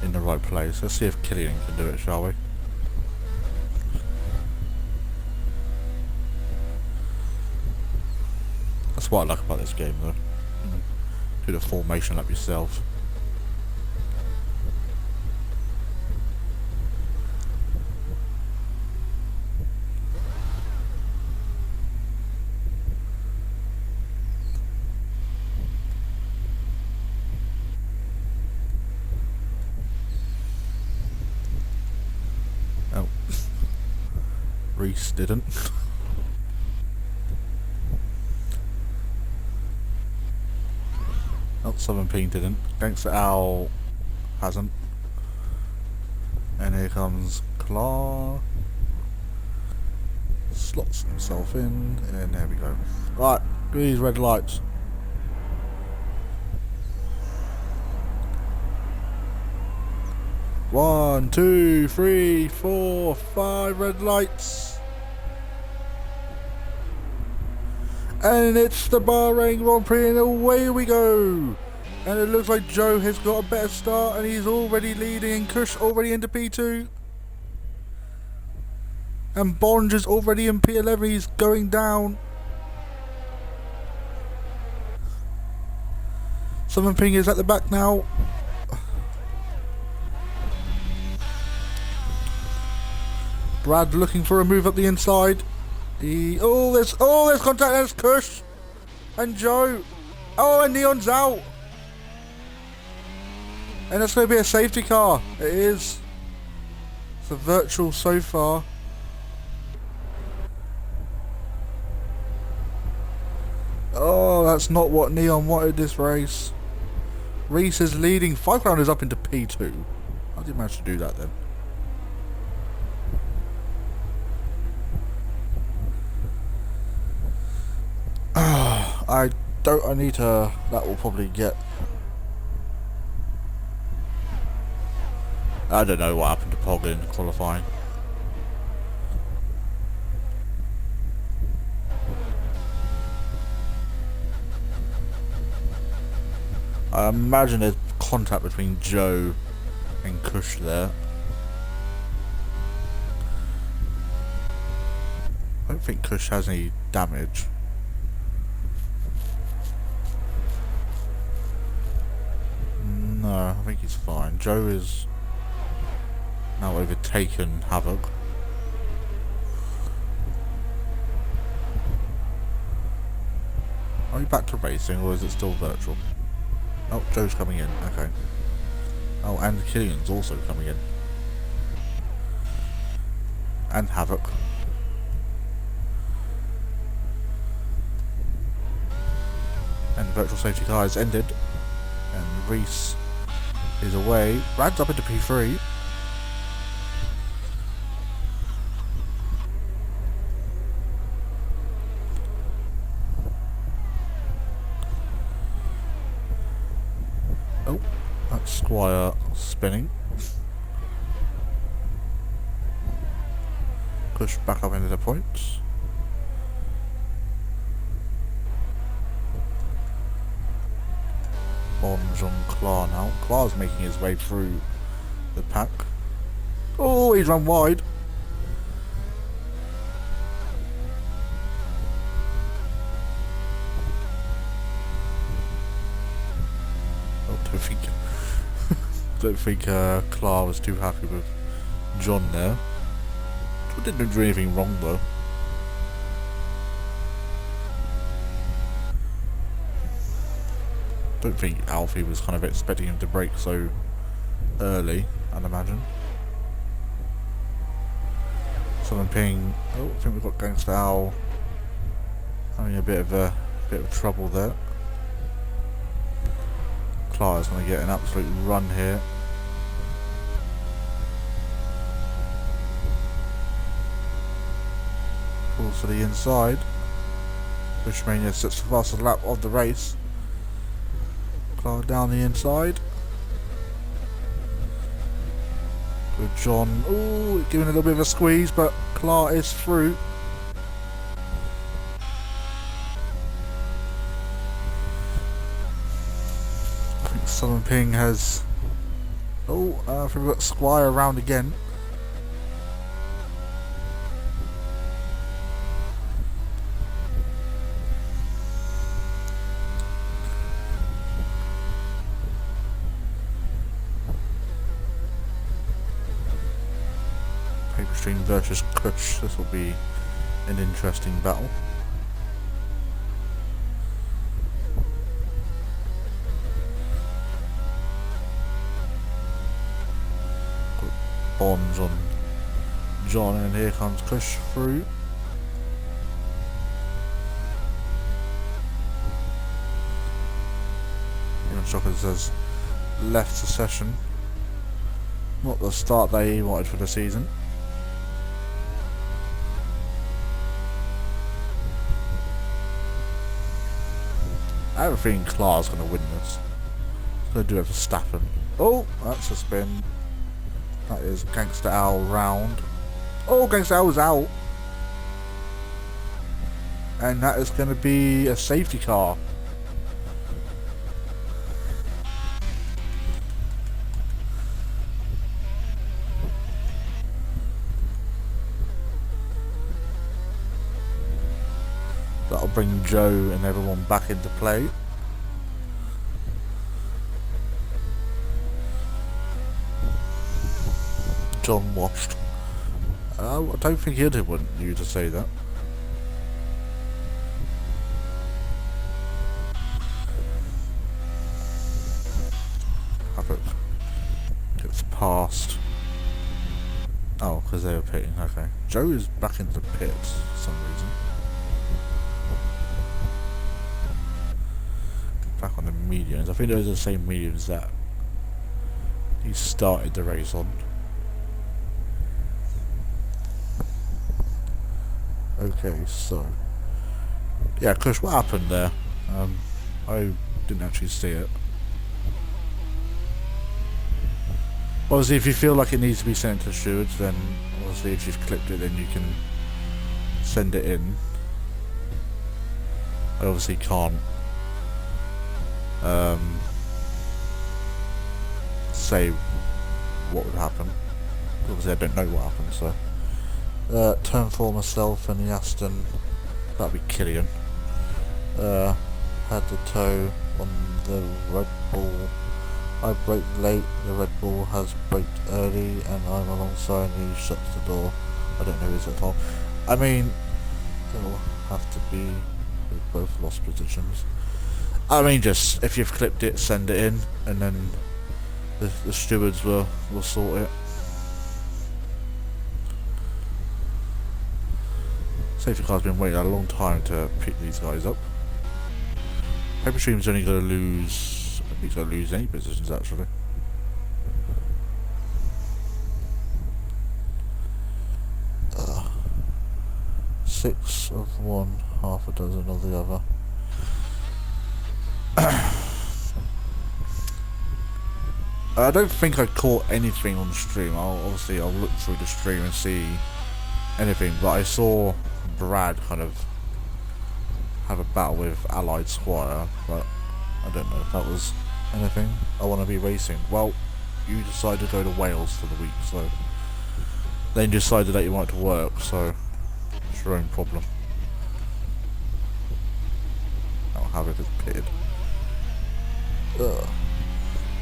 in the right place. Let's see if Killian can do it, shall we? That's what I like about this game though. Do the formation lap yourself. Reese didn't. Not 17 didn't. Gangster Owl hasn't. And here comes Clark. Slots himself in, and there we go. Right, these red lights. One, two, three, 4, 5 red lights. And it's the Bahrain Grand Prix, and away we go. And it looks like Joe has got a better start, and he's already leading, and Kush already into P2. And Bonge is already in P11, he's going down. Southern Ping is at the back now. Brad looking for a move up the inside. There's contact. There's Kush and Joe. Oh, and Neon's out. And it's going to be a safety car. It is. It's a virtual so far. Oh, that's not what Neon wanted this race. Reese is leading. 5 rounders up into P2. How did you manage to do that then? I need to, that will probably get, I don't know what happened to Pog in qualifying. I imagine there's contact between Joe and Kush there. I don't think Kush has any damage. No, I think he's fine. Joe is now overtaken Havoc. Are you back to racing, or is it still virtual? Oh, Joe's coming in, okay. Oh, and Killian's also coming in. And Havoc. And the virtual safety car has ended. And Reese is away. Brad's up into P3. Oh, that's Squire spinning. Push back up into the points. Bonge on Clar now. Clar's making his way through the pack. Oh, he's run wide. Don't think Clar was too happy with John there. John didn't do anything wrong though. Don't think Alfie was kind of expecting him to brake so early, I'd imagine. Someone ping. Oh, I think we've got Gangster Owl having a bit of trouble there. Clar's going to get an absolute run here. Pulls to the inside. Bushmania sits the fastest lap of the race. Clar down the inside. Good John. Ooh, giving a little bit of a squeeze, but Clar is through. I think Southern Ping has... Oh, I think we've got Squire around again. Paperstream versus Kush. This will be an interesting battle. Bonge on John, and here comes Kush through. Even Shocker says left the session. Not the start they wanted for the season. I have a feeling Clark's going to win this. He's going to do it for Staffen. Oh, that's a spin. That is Gangster Owl round. Oh, Gangster Owl is out. And that is going to be a safety car. That'll bring Joe and everyone back into play. John washed. I don't think he'd want you to say that. Havoc gets past. Oh, because they were pitting. Okay. Joe is back into the pits for some reason. Back on the mediums. I think those are the same mediums that he started the race on. Okay, so yeah, Kush, what happened there? I didn't actually see it. Obviously, if you feel like it needs to be sent to stewards, then obviously if you've clipped it, then you can send it in. I obviously can't say what would happen. Obviously I don't know what happened, so turn for myself and the Aston, that'd be Killian. Had the toe on the Red Bull. I brake late, the Red Bull has braked early and I'm alongside and he shuts the door. I don't know, is it fault? I mean, they'll have to be, they've both lost positions. I mean, just if you've clipped it, send it in, and then the stewards will sort it. Safety car's been waiting a long time to pick these guys up. Paper Stream's only going to lose. I think he's going to lose any positions actually. Six of one, half a dozen of the other. I don't think I caught anything on the stream. I'll look through the stream and see anything, but I saw Brad kind of have a battle with Allied Squire, but I don't know if that was anything. I want to be racing. Well, you decided to go to Wales for the week, so then you decided that you wanted to work, so it's your own problem. I'll have it pitted.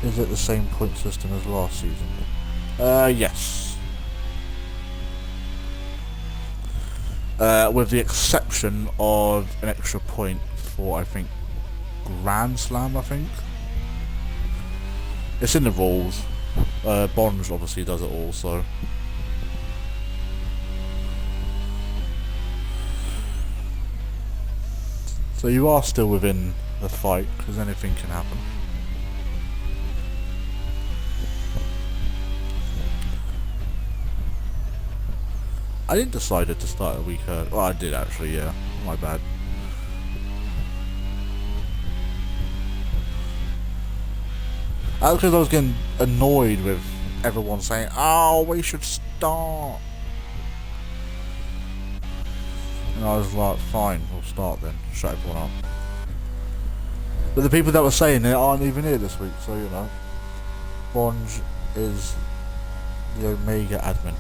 Is it the same point system as last season? Yes. With the exception of an extra point for, I think, Grand Slam, I think. It's in the rules. Bonds obviously does it also. So you are still within the fight, because anything can happen. I didn't decide to start a week early. Well, I did actually, yeah. My bad. That's because I was getting annoyed with everyone saying, "Oh, we should start." And I was like, fine, we'll start then. Shut everyone up. But the people that were saying it aren't even here this week, so you know. Bonge is the Omega admin.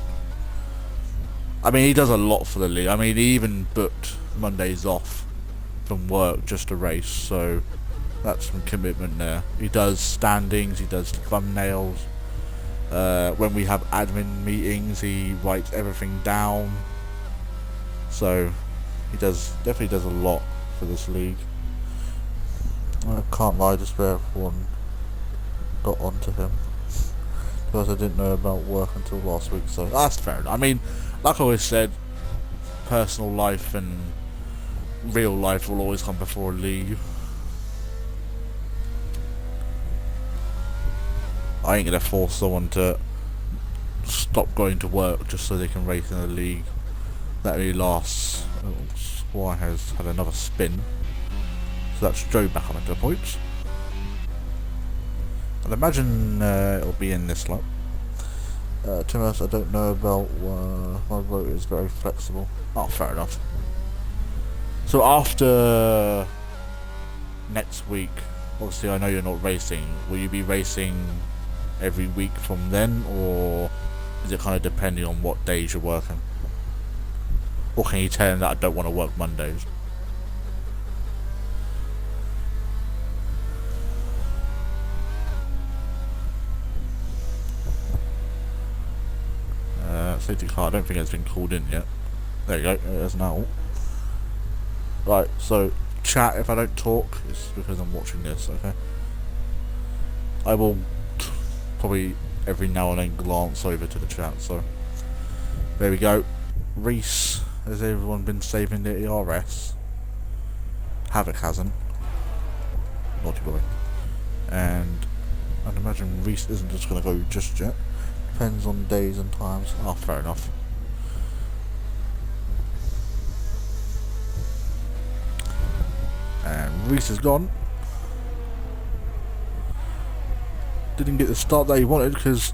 I mean, he does a lot for the league. I mean, he even booked Mondays off from work just to race, so that's some commitment there. He does standings, he does thumbnails. When we have admin meetings, he writes everything down. So he definitely does a lot for this league. I can't lie, just where everyone got onto him. because I didn't know about work until last week, so that's fair enough. I mean, like I always said, personal life and real life will always come before a league. I ain't gonna force someone to stop going to work just so they can race in a league that only lasts. Oh, Squire has had another spin, so that's Joe back on the points. I'd imagine it'll be in this lap. To be honest, I don't know about my rotor is very flexible. Oh, fair enough. So after next week, obviously I know you're not racing. Will you be racing every week from then, or is it kind of depending on what days you're working? Or can you tell them that I don't want to work Mondays? Safety car, I don't think it's been called in yet. There you go, it is now. Right, so chat, if I don't talk, it's because I'm watching this, okay? I will probably every now and then glance over to the chat, so there we go. Reese, has everyone been saving the ERS? Havoc hasn't. Naughty boy. And I'd imagine Reese isn't just going to go just yet. Depends on days and times. Oh, fair enough. And Reese is gone. Didn't get the start that he wanted because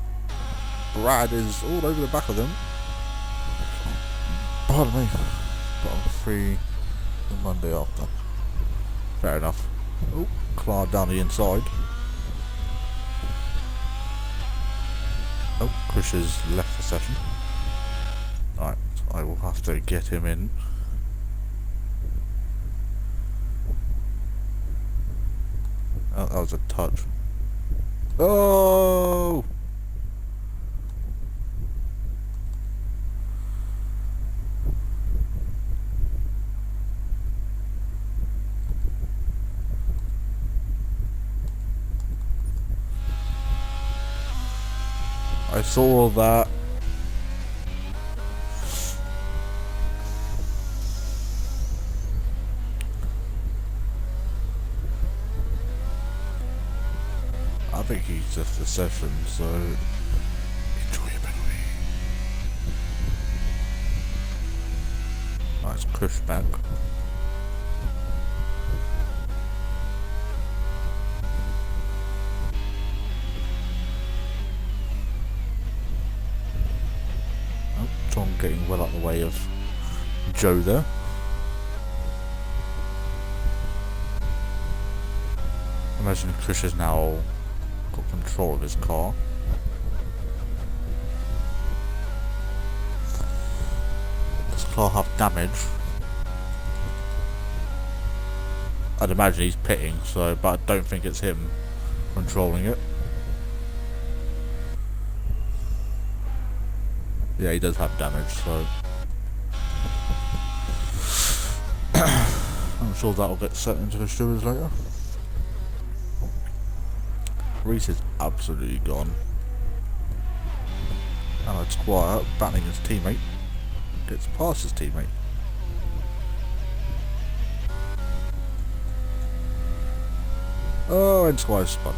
Brad is all over the back of them. Pardon me. But I'm free the Monday after. Fair enough. Oh, Clark down the inside. Oh, Chris has left the session. Right, so I will have to get him in. Oh, that was a touch. Oh! I saw all that. I think he's just a session, so enjoy your penalty. Nice push back. Oh, John getting well out the way of Joe there. Imagine Chris has now got control of his car. Does the car have damage? I'd imagine he's pitting, so, but I don't think it's him controlling it. Yeah, he does have damage, so I'm sure that'll get set into the stewards later. Reese is absolutely gone. And Squire battling his teammate. Gets past his teammate. Oh, and Squire's spun.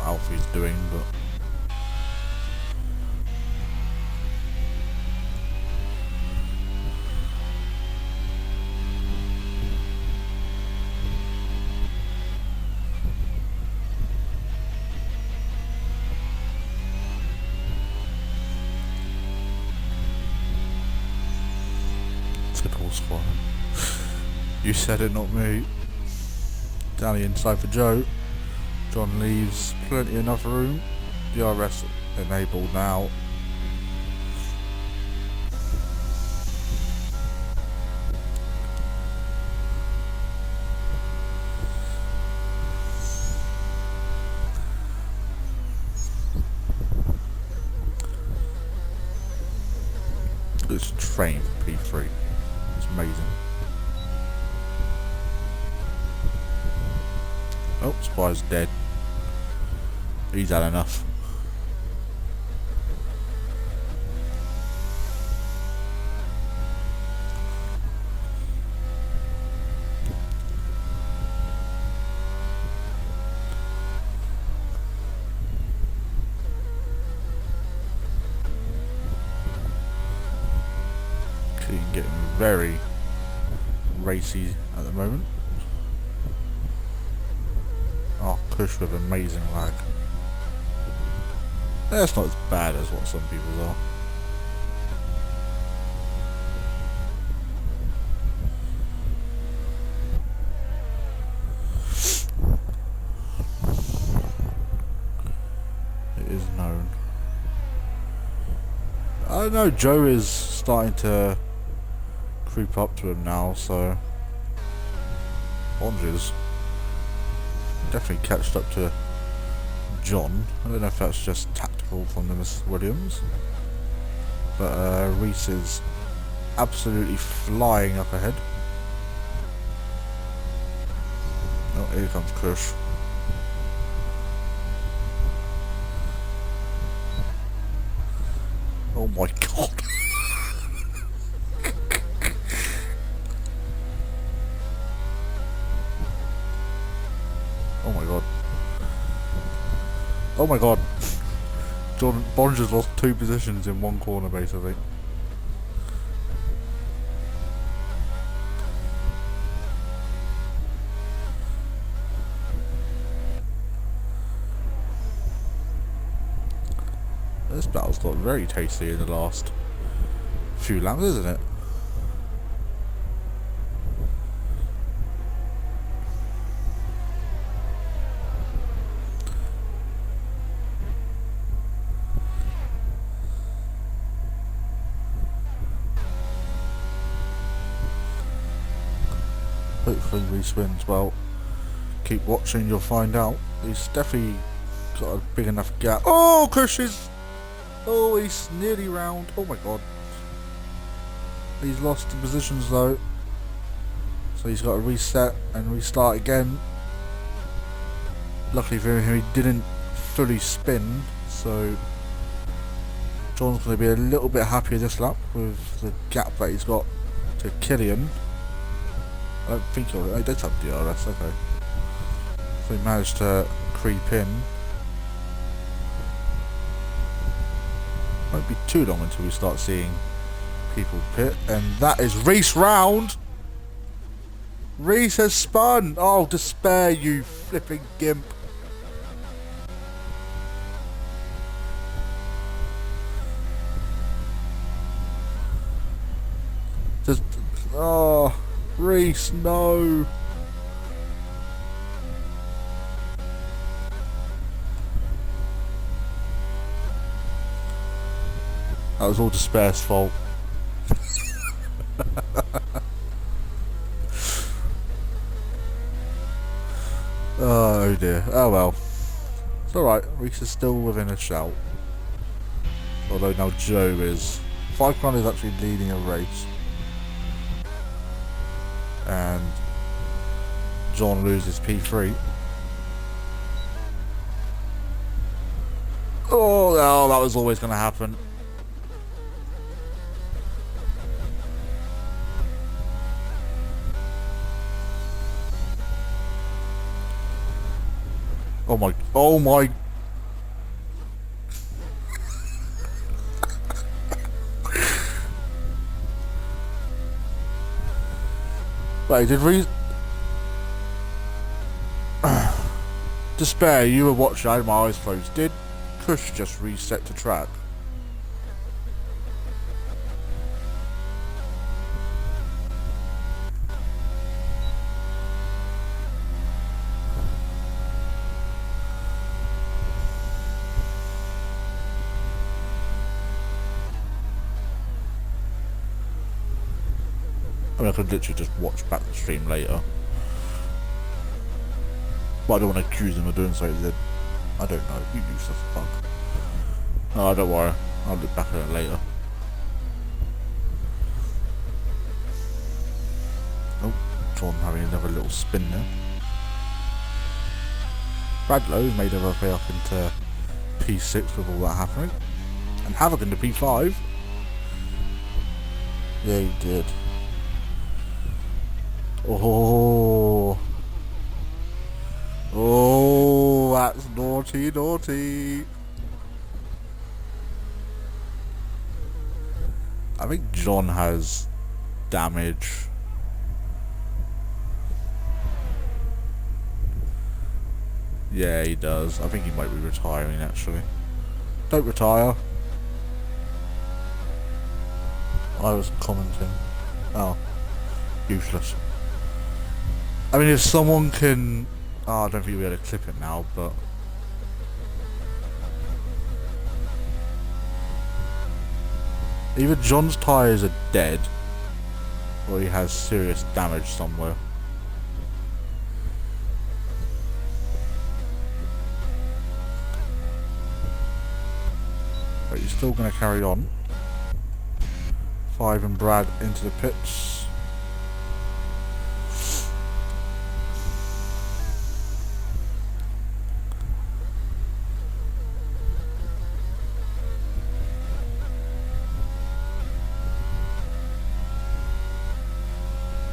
Alfie's doing, but typical Squire. You said it, not me. Down the inside for Joe. John leaves plenty enough room. DRS enabled now. This train for P3. It's amazing. Oh, Spy's dead. He's had enough. Getting very racy at the moment. Oh, Kush with amazing lag. That's not as bad as what some people's are. It is known. I know Joe is starting to creep up to him now, so Bonges definitely catched up to John. I don't know if that's just tactical from the Miss Williams, but Reese is absolutely flying up ahead. Oh, here comes Kush. Oh my god. Oh my god. Oh my god. John Bonges lost 2 positions in one corner basically. This battle's got very tasty in the last few laps, isn't it? Hopefully Reese wins. Well, keep watching, you'll find out. He's definitely got a big enough gap. Oh, Kush is... Oh, he's nearly round. Oh my god. He's lost the positions though. So he's got to reset and restart again. Luckily for him, he didn't fully spin. So John's going to be a little bit happier this lap with the gap that he's got to Killian. I don't think he'll... He does have DRS, okay. So he managed to creep in. Won't be too long until we start seeing people pit, and that is Reese round. Reese has spun. Oh, despair, you flipping gimp. Just, oh, Reese, no. That was all Despair's fault. Oh dear. Oh well. It's alright. Reese is still within a shout. Although now Joe is. 5 is actually leading a race. And John loses P3. Oh, no, that was always going to happen. Oh my, oh my. Wait, did we... Despair, you were watching, I had my eyes closed. Did Kush just reset to track? I mean, I could literally just watch back the stream later. But I don't want to accuse them of doing so. I don't know. You useless fuck. Oh, don't worry. I'll look back at it later. John having another little spin there. Bradlow made a way up into P6 with all that happening. And Havoc into P5. Yeah, he did. Oh. Oh, that's naughty, naughty. I think John has damage. Yeah, he does. I think he might be retiring, actually. Don't retire. I was commenting. Oh. Useless. I mean, if someone can... Oh, I don't think we'll be able to clip it now, but... Either John's tyres are dead, or he has serious damage somewhere. But he's still going to carry on. 5 and Brad into the pits.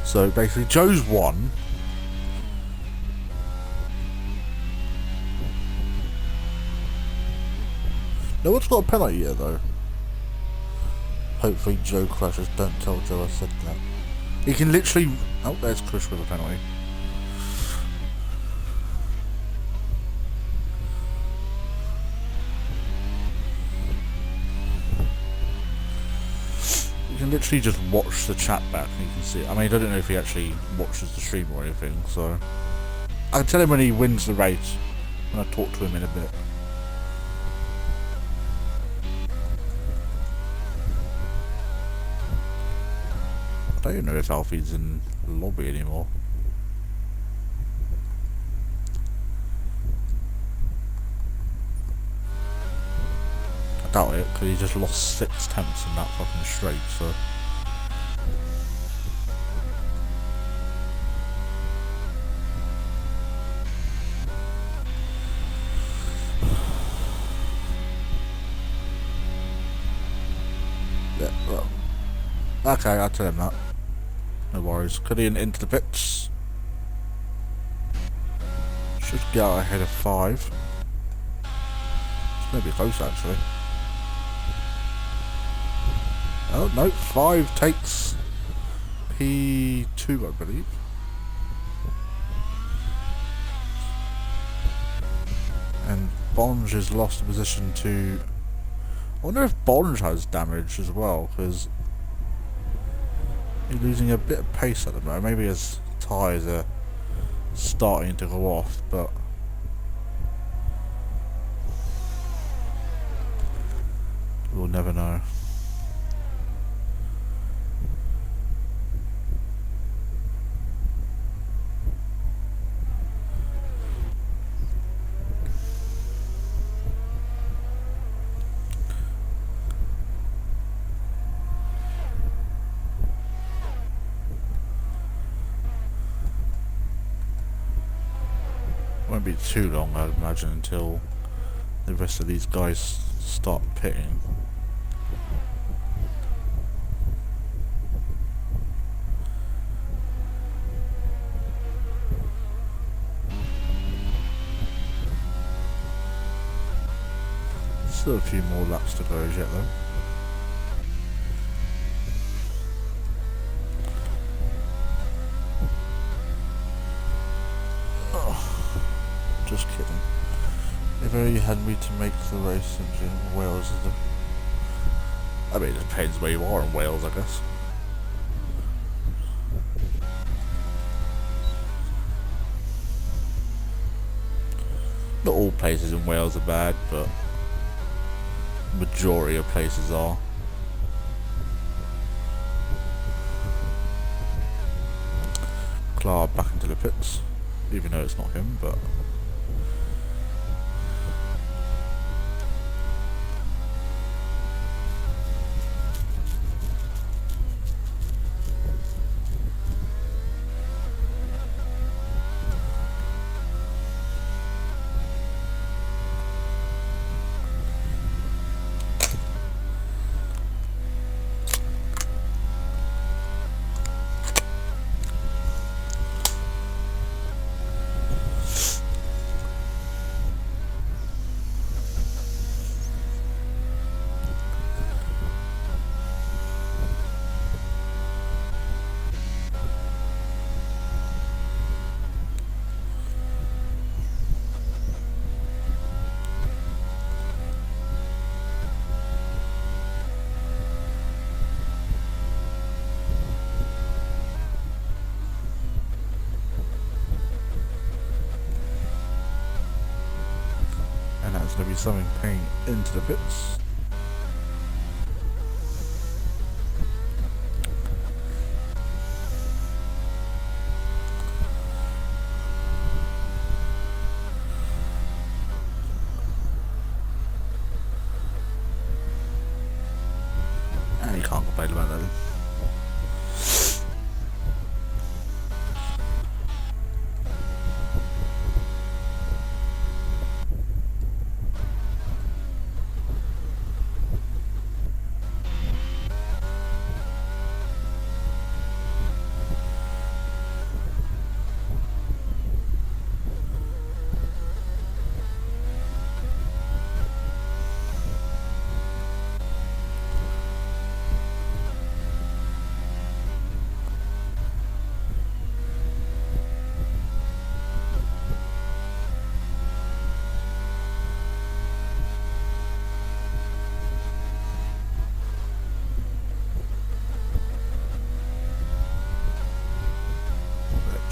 So basically Joe's won. No one's got a penalty yet though. Hopefully Joe crashes. Don't tell Joe I said that. He can literally... Oh, there's Chris with a penalty. You can literally just watch the chat back and you can see it. I mean, I don't know if he actually watches the stream or anything, so... I can tell him when he wins the race when I talk to him in a bit. I don't even know if Alfie's in the lobby anymore. I doubt it, because he just lost 6 temps in that fucking straight, so... Yeah, well... Okay, I'll tell him that. No worries. Cutting into the pits. Should get out ahead of 5. It's going to be close actually. Oh no, 5 takes P2 I believe. And Bonge has lost the position to... I wonder if Bonge has damage as well, because he's losing a bit of pace at the moment. Maybe his tyres are starting to go off, but we'll never know. Won't be too long, I'd imagine, until the rest of these guys start pitting. Still a few more laps to go as yet though. Just kidding. If only had me to make the race in Wales is the... I mean, it depends where you are in Wales, I guess. Not all places in Wales are bad, but majority of places are. Clark back into the pits, even though it's not him, but... There's going to be something paying into the pits. And you can't complain about that.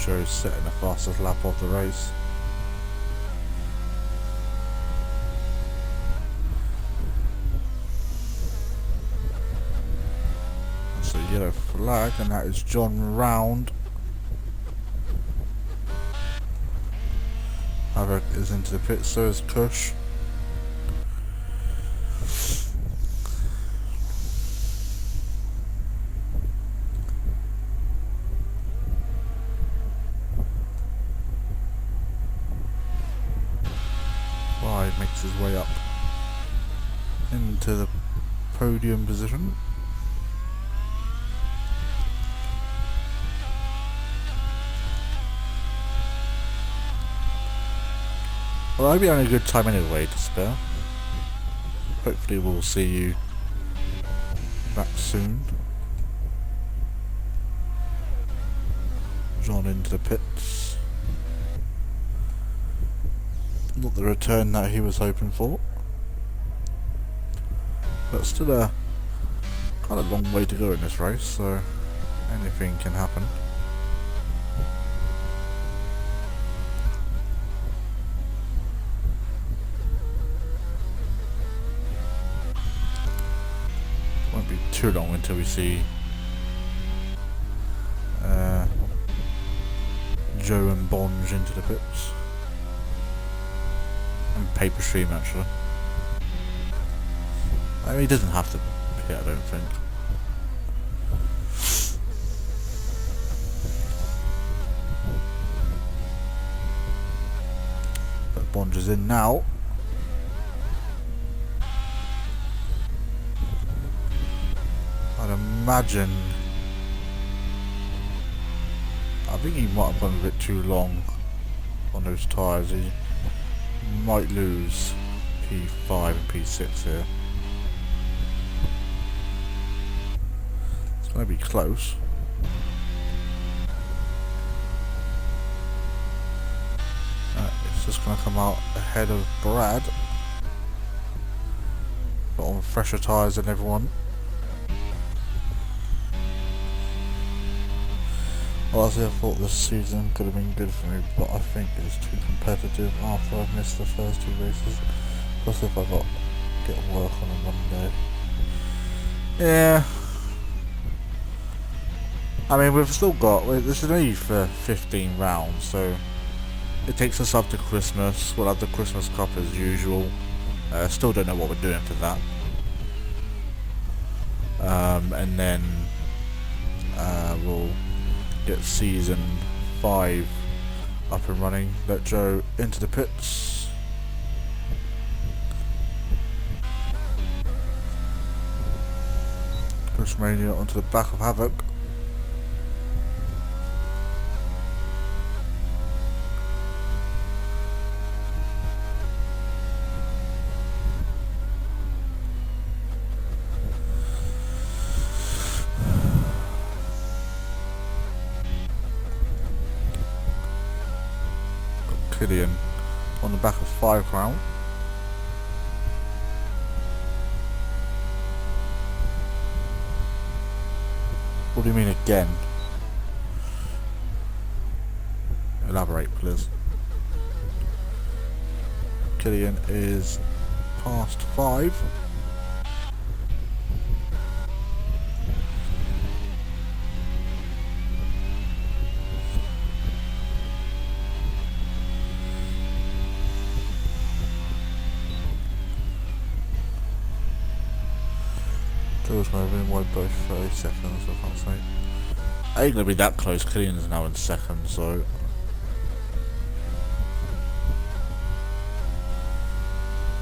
Joe's setting the fastest lap of the race. That's a yellow flag, and that is John Round. Havoc is into the pit, so is Kush. Makes his way up into the podium position. Well, I'll be having a good time anyway to spare. Hopefully we'll see you back soon. John into the pits. Not the return that he was hoping for, but still a kind of long way to go in this race, so anything can happen. Won't be too long until we see Joe and Bonge into the pits. Paper stream actually. I mean, he doesn't have to pit, I don't think. But Bonge is in now. I'd imagine. I think he might have gone a bit too long on those tyres. He might lose P5 and P6 here. It's going to be close. It's just going to come out ahead of Brad, but on fresher tyres than everyone. Honestly, I thought this season could have been good for me, but I think it's too competitive after I've missed the first two races. Plus if I get work on a Monday. Yeah. I mean, we've still got, this is only for 15 rounds, so it takes us up to Christmas. We'll have the Christmas Cup as usual. Still don't know what we're doing for that. And then we'll get season 5 up and running. Let Joe into the pits. Push Mania onto the back of Havoc. Killian on the back of 5 Crown. What do you mean again? Elaborate, please. Killian is past 5. Joe's moving wide by 30 seconds, I can't say. I ain't gonna be that close. Killian's now in second, so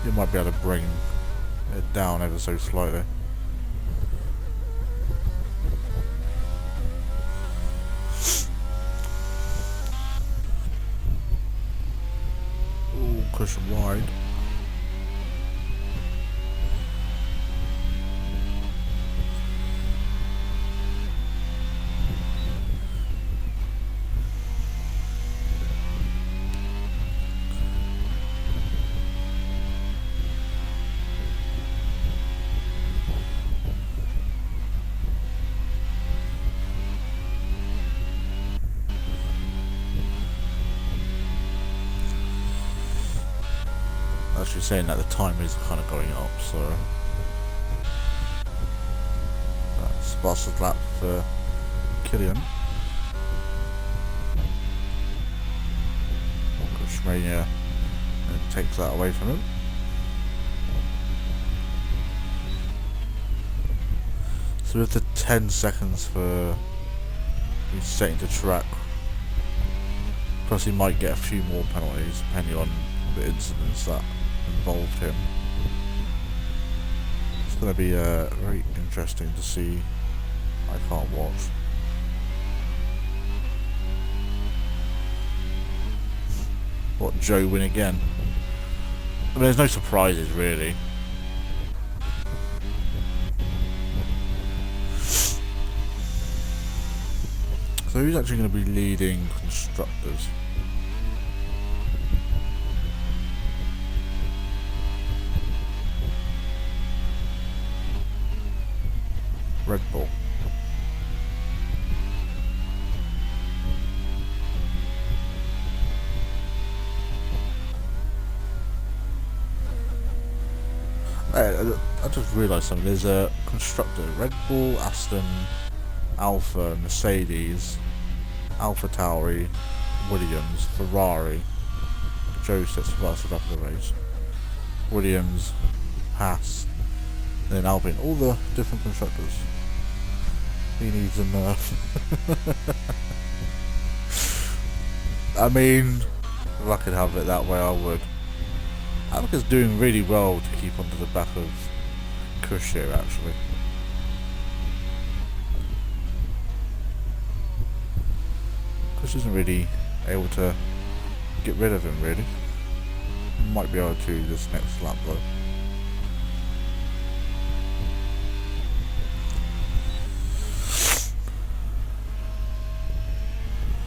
you might be able to bring it down ever so slightly. Ooh, cushion wide. Actually saying that the time is kind of going up, so that's fastest lap for Killian. Kushmania takes that away from him. So with the 10 seconds for resetting to track, plus he might get a few more penalties depending on the incidents that involved him. It's going to be very interesting to see. I can't watch. What, Joe win again? I mean, there's no surprises really. So who's actually going to be leading constructors? Red Bull. I just realised something. There's a constructor: Red Bull, Aston, Alpha, Mercedes, Alpha Tauri, Williams, Ferrari. Joe sets fastest up the race. Williams, Haas, then Alpine. All the different constructors. He needs a nerf. I mean, if I could have it that way, I would. Alka's doing really well to keep onto the back of Kush here, actually. Kush isn't really able to get rid of him, really. Might be able to this next lap, though.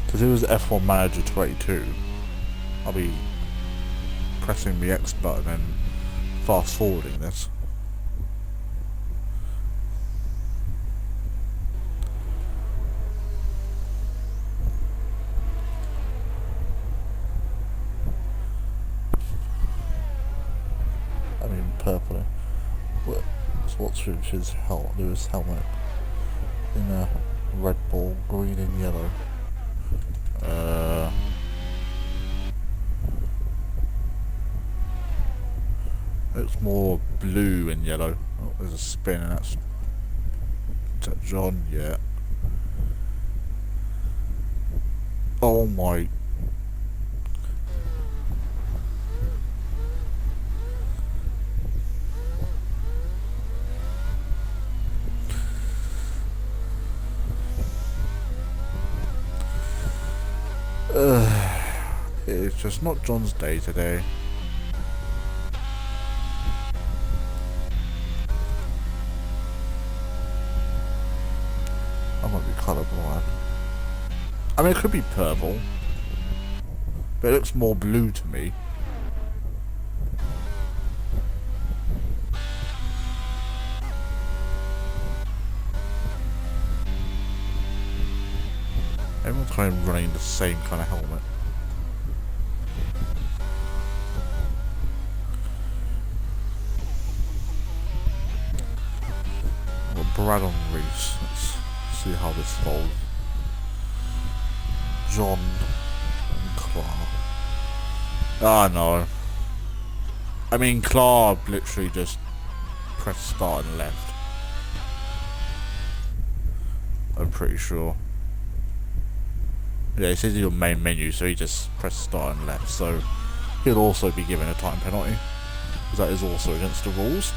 Because it was F1 Manager 22, I'll be pressing the X button and fast forwarding this. I mean purple. What's with his Lewis helmet in a Red Bull, green and yellow. It's more blue and yellow. Oh, there's a spin, and is that John? Yeah. Oh my. It's just not John's day today. I might be colourblind. I mean, it could be purple, but it looks more blue to me. Everyone's kind of running the same kind of helmet. Dragon Reese. Let's see how this falls. John and Clark. Ah, no. I mean, Clark literally just pressed start and left. I'm pretty sure. Yeah, it says your main menu, so he just pressed start and left, so he'll also be given a time penalty, because that is also against the rules.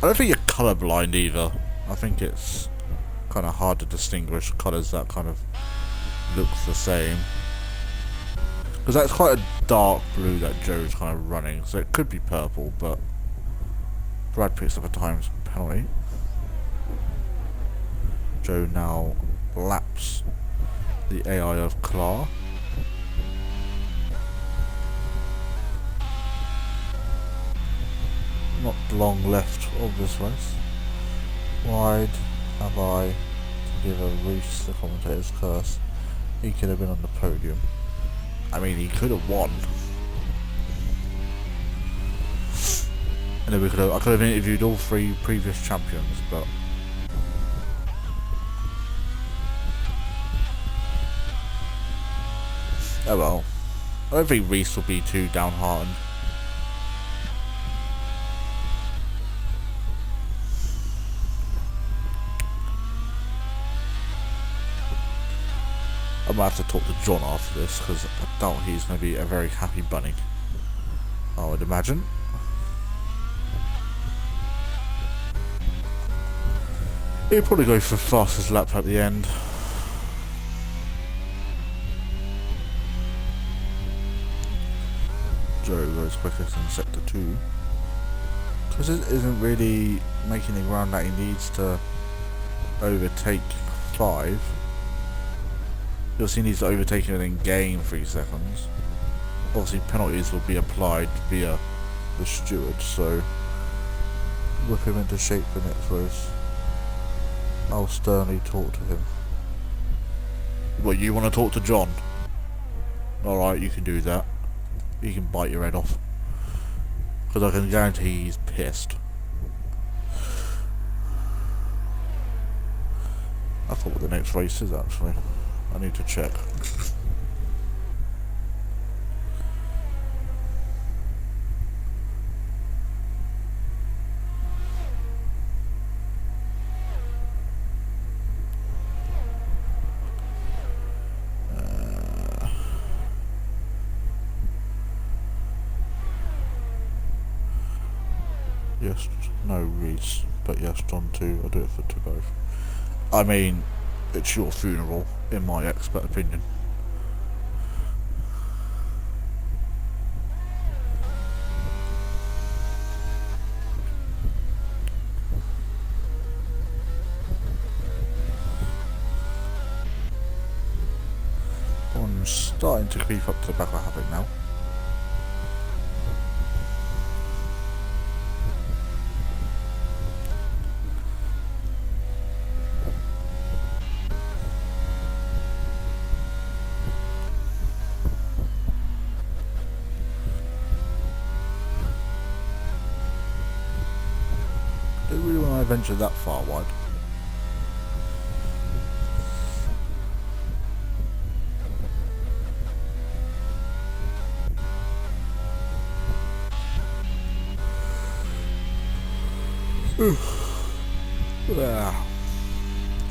I don't think you're colourblind either. I think it's kind of hard to distinguish colours that kind of looks the same. Because that's quite a dark blue that Joe's kind of running, so it could be purple, but Brad picks up a time penalty. Joe now laps the AI of Clar. Not long left of this race. Wide have I to give a Reese the commentator's curse. He could have been on the podium. I mean, he could have won. And then I could have interviewed all three previous champions, but oh well. I don't think Reese will be too downhearted. I might have to talk to John after this, because I doubt he's going to be a very happy bunny, I would imagine. He'll probably go for the fastest lap at the end. Joe goes quickest in sector 2. Because it isn't really making the ground that he needs to overtake 5. He also needs to overtake him and then gain 3 seconds. Obviously penalties will be applied via the steward, so whip him into shape for next race. I'll sternly talk to him. What, you want to talk to John? Alright, you can do that. You can bite your head off. Because I can guarantee he's pissed. I thought what the next race is actually. I need to check. Yes, no Reese, but yes, John too. I'll do it to both. I mean, it's your funeral, in my expert opinion. I'm starting to creep up to the back of Havoc now. Don't really want to venture that far wide.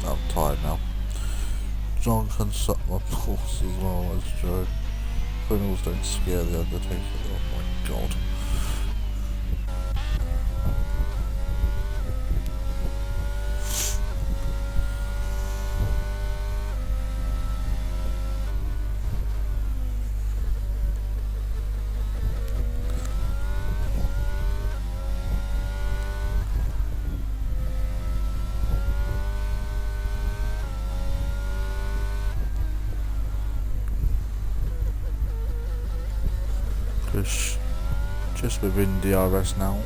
I'm tired now. John can suck my balls as well as Joe. Criminals don't scare the Undertaker. Oh my god. Just within DRS now.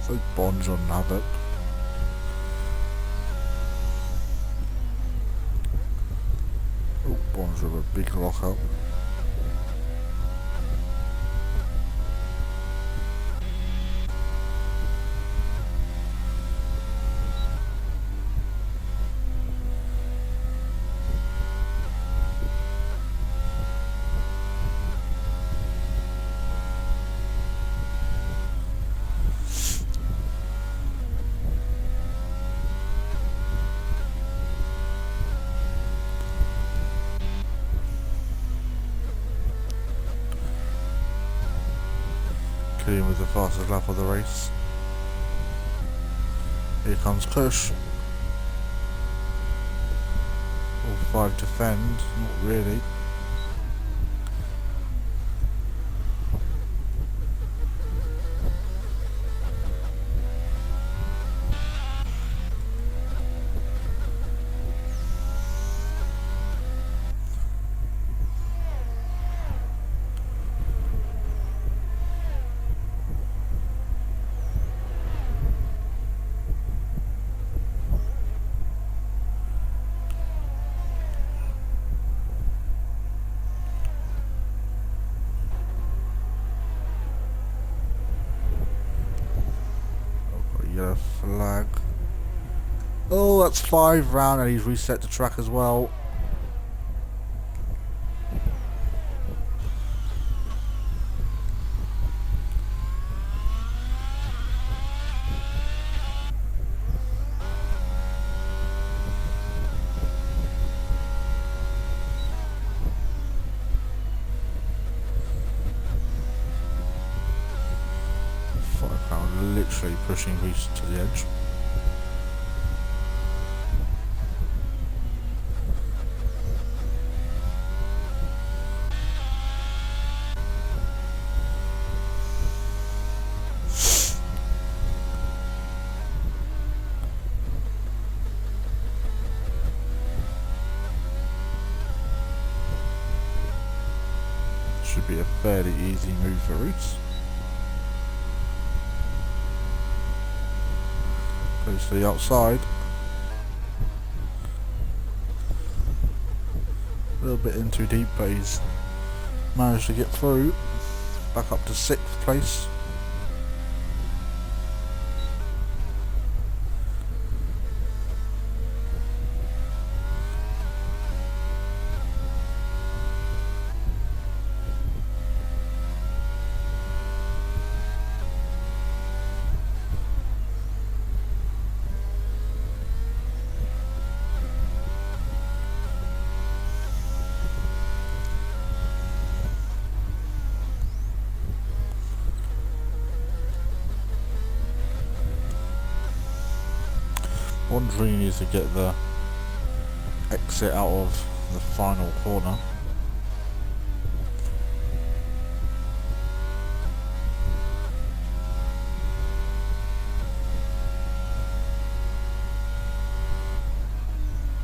So Bonds on Havoc. Oh, Bonds with a big lockout. clean with the fastest lap of the race. Here comes Kush. All 5 defend, not really. Yellow flag. Oh, that's 5 round, and he's reset the track as well. Literally pushing Reese to the edge. Should be a fairly easy move for Reese. Goes to the outside. A little bit in too deep, but he's managed to get through. Back up to 6th place. One really needs to get the exit out of the final corner.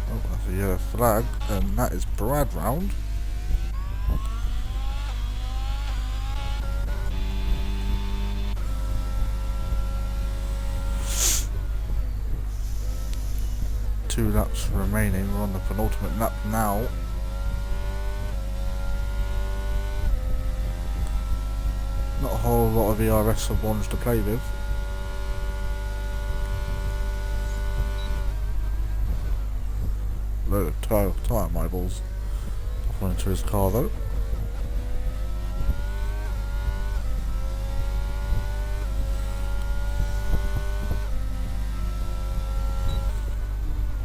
Oh, that's a yellow flag, and that is Brad round. Two laps remaining. We're on the penultimate lap now. Not a whole lot of ERS for Bonds to play with. Load of tyre my balls. Off into his car though.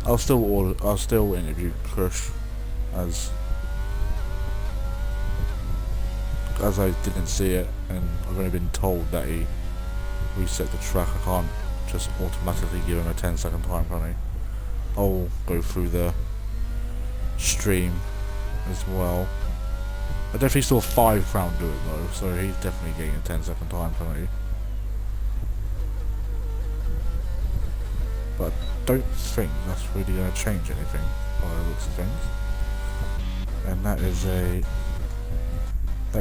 I'll still interview Crush as I didn't see it, and I've only been told that he reset the track. I can't just automatically give him a 10-second time penalty. I'll go through the stream as well. I definitely saw 5 round do it though, so he's definitely getting a 10-second time penalty. But I don't think that's really going to change anything by the looks of things. And that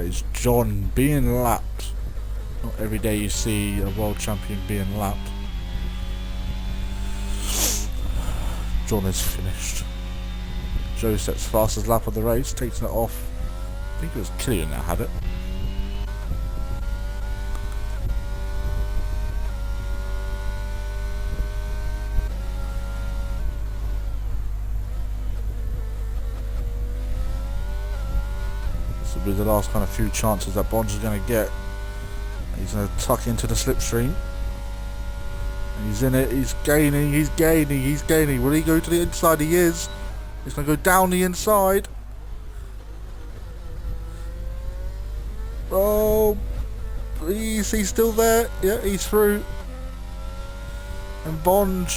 is John being lapped. Not every day you see a world champion being lapped. John is finished. Joe sets fastest lap of the race, takes it off. I think it was Killian that had it. This will be the last kind of few chances that Bonds is going to get. He's going to tuck into the slipstream. And he's in it, he's gaining. Will he go to the inside? He is. He's going to go down the inside. Oh, please. Is he still there? Yeah, he's through. And Bond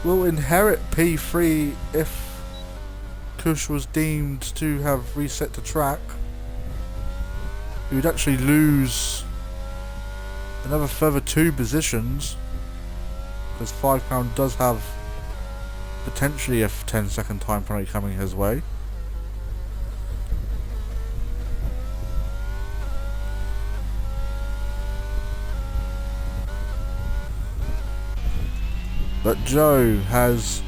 will inherit P3 if Kush was deemed to have reset the track. He would actually lose another further 2 positions, because £5 does have potentially a 10-second time penalty coming his way. But Joe has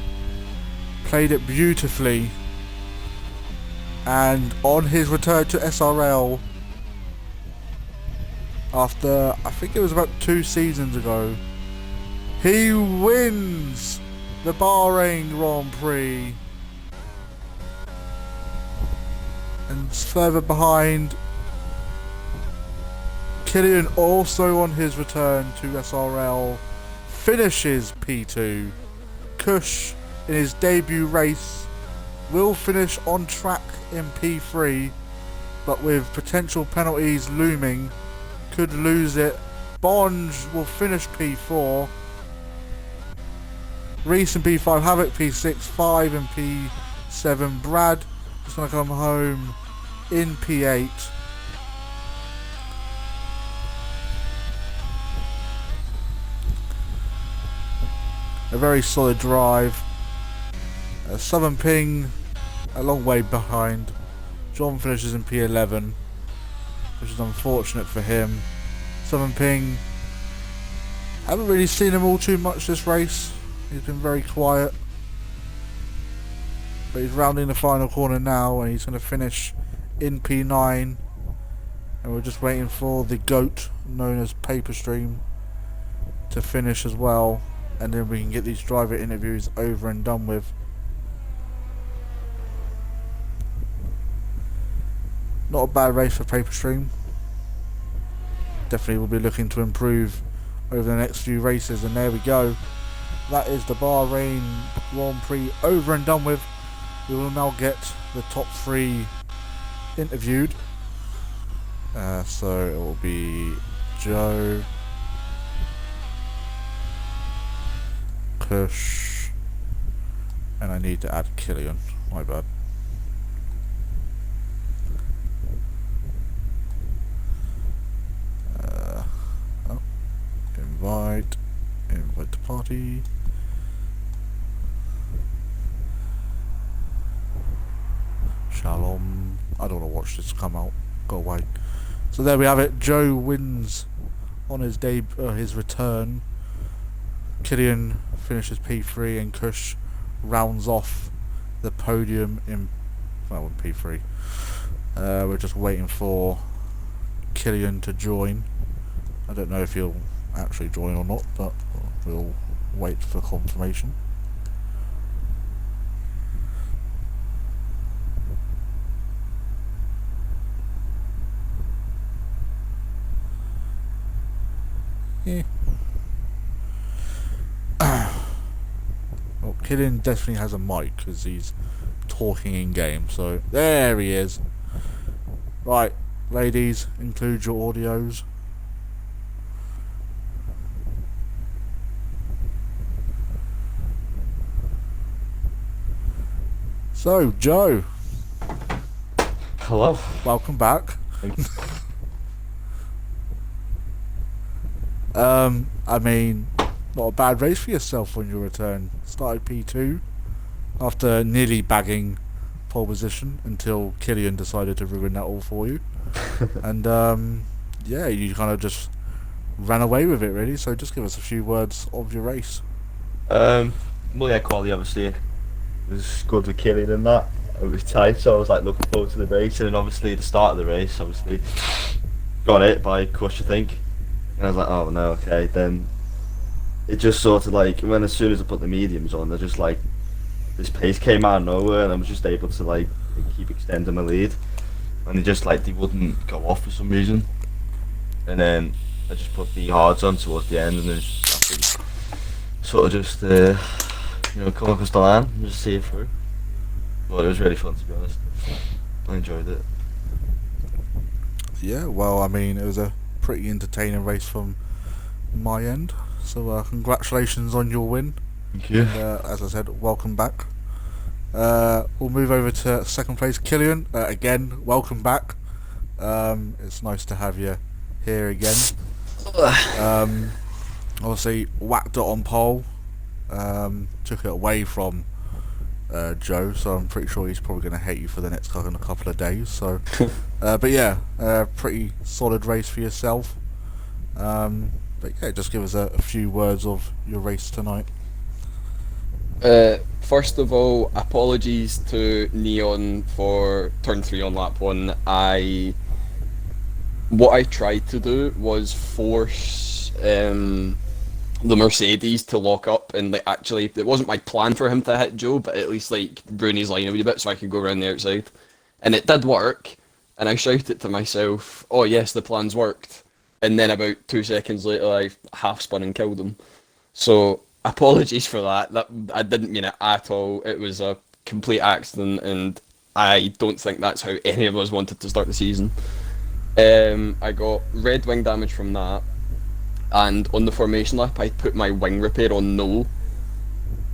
played it beautifully, and on his return to SRL after, I think it was about 2 seasons ago, he wins the Bahrain Grand Prix. And further behind, Killian, also on his return to SRL, finishes P2. Kush, in his debut race, will finish on track in P3, but with potential penalties looming, could lose it. Bond will finish P4. Reese in P5, Havoc P6, 5 and P7. Brad is going to come home in P8. A very solid drive. Southern Ping a long way behind. John finishes in P11, which is unfortunate for him. Southern Ping, haven't really seen him all too much this race. He's been very quiet. But he's rounding the final corner now, and he's going to finish in P9. And we're just waiting for the GOAT, known as Paperstream, to finish as well. And then we can get these driver interviews over and done with. Not a bad race for Paperstream. Definitely will be looking to improve over the next few races. And there we go. That is the Bahrain Grand Prix over and done with. We will now get the top 3 interviewed. So it will be Joe, Kush, and I need to add Killian. My bad. Invite to party. Shalom. I don't want to watch this come out. Go away. So there we have it. Joe wins on his his return. Killian finishes P3 and Kush rounds off the podium in P3. We're just waiting for Killian to join. I don't know if he'll actually join or not, but we'll wait for confirmation. Yeah. Well, Killian definitely has a mic because he's talking in game, so there he is. Right, ladies, include your audios. So, Joe. Hello. Welcome back. I mean, not a bad race for yourself on your return. Started P2 after nearly bagging pole position until Killian decided to ruin that all for you. And yeah, you kind of just ran away with it really. So just give us a few words of your race. Well, yeah, quality obviously it was good with Killian and that. It was tight, so I was like looking forward to the race, and then obviously the start of the race, obviously got hit by Kush, I think, and I was like, oh no, okay. Then it just sort of like as soon as I put the mediums on, they're just like this pace came out of nowhere, and I was just able to like keep extending my lead, and they wouldn't go off for some reason, and then I just put the hards on towards the end, and then sort of just come across the line and just see it through. But it was really fun, to be honest. I enjoyed it. Yeah, well, I mean, it was a pretty entertaining race from my end. So congratulations on your win. Thank you. And as I said, welcome back. We'll move over to second place, Killian. Again, welcome back. It's nice to have you here again. Obviously, whacked it on pole. Took it away from Joe, so I'm pretty sure he's probably going to hate you for the next couple of days. So, but yeah, pretty solid race for yourself. But yeah, just give us a few words of your race tonight. First of all, apologies to Neon for turn 3 on lap 1. What I tried to do was force the Mercedes to lock up, and like actually it wasn't my plan for him to hit Joe, but at least like ruin his line a wee bit so I could go around the outside. And it did work, and I shouted to myself, oh yes, the plan's worked. And then about 2 seconds later I half spun and killed him. So apologies for that. I didn't mean it at all. It was a complete accident, and I don't think that's how any of us wanted to start the season. I got red wing damage from that, and on the formation lap I put my wing repair on no,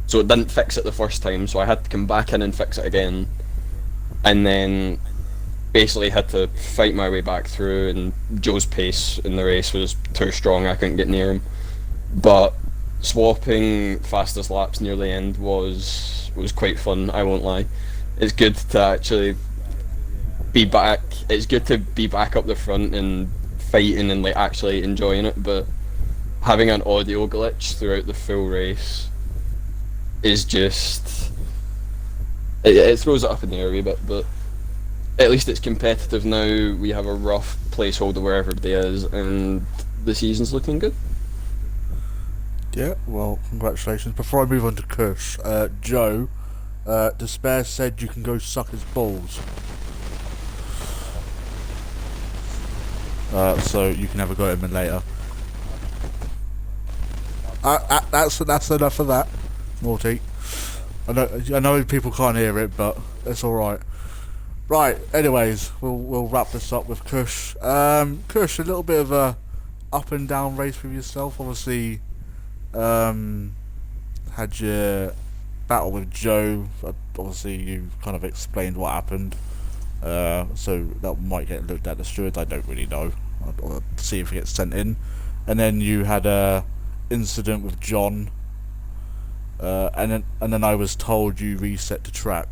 so it didn't fix it the first time, so I had to come back in and fix it again, and then basically had to fight my way back through, and Joe's pace in the race was too strong, I couldn't get near him. But swapping fastest laps near the end was quite fun, I won't lie. It's good to actually be back. It's good to be back up the front and fighting and like actually enjoying it, but having an audio glitch throughout the full race is just it throws it up in the air a wee bit, but at least it's competitive now. We have a rough placeholder where everybody is, and the season's looking good. Yeah, well, congratulations. Before I move on to Kush, Joe, Despair said you can go suck his balls. So you can have a go at him later. That's enough of that, Morty. I know people can't hear it, but it's all right. Right. Anyways, we'll wrap this up with Kush. Kush, a little bit of a up and down race with yourself. Obviously, had your battle with Joe. Obviously, you kind of explained what happened. So that might get looked at the stewards. I don't really know. I'll see if it gets sent in. And then you had a incident with John. And then I was told you reset the track.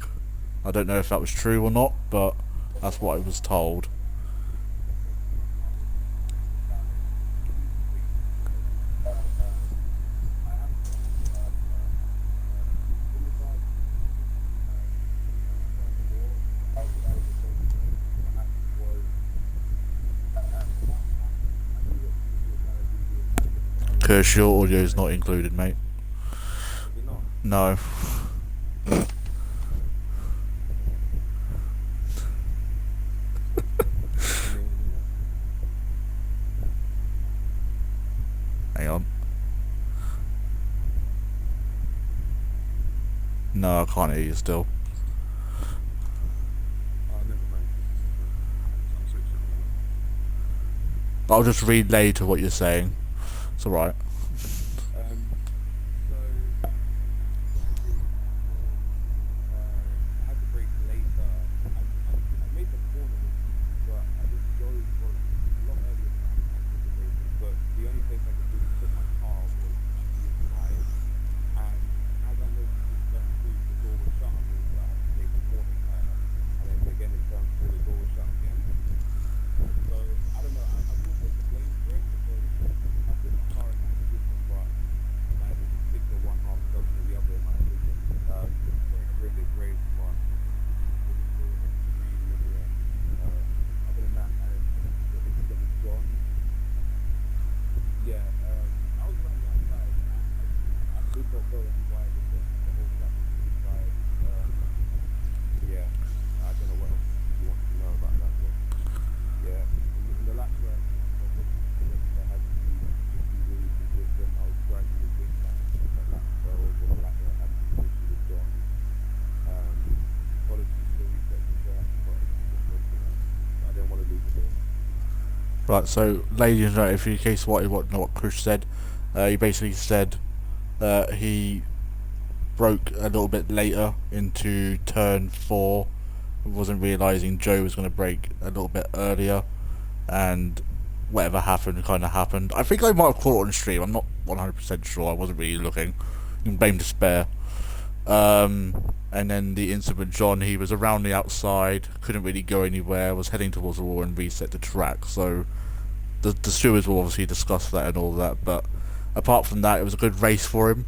I don't know if that was true or not, but that's what I was told. Kush, your audio is not included, mate. No. Hang on. No, I can't hear you still. I'll just relay to what you're saying. It's alright. Right, so ladies and gentlemen, if in case you want to know what Chris said, he basically said he broke a little bit later into turn 4, wasn't realising Joe was going to break a little bit earlier, and whatever happened kind of happened. I think I might have caught it on stream, I'm not 100% sure, I wasn't really looking. You can blame despair. And then the incident with John, he was around the outside, couldn't really go anywhere, was heading towards the wall and reset the track, so the stewards will obviously discuss that and all that, but apart from that, it was a good race for him.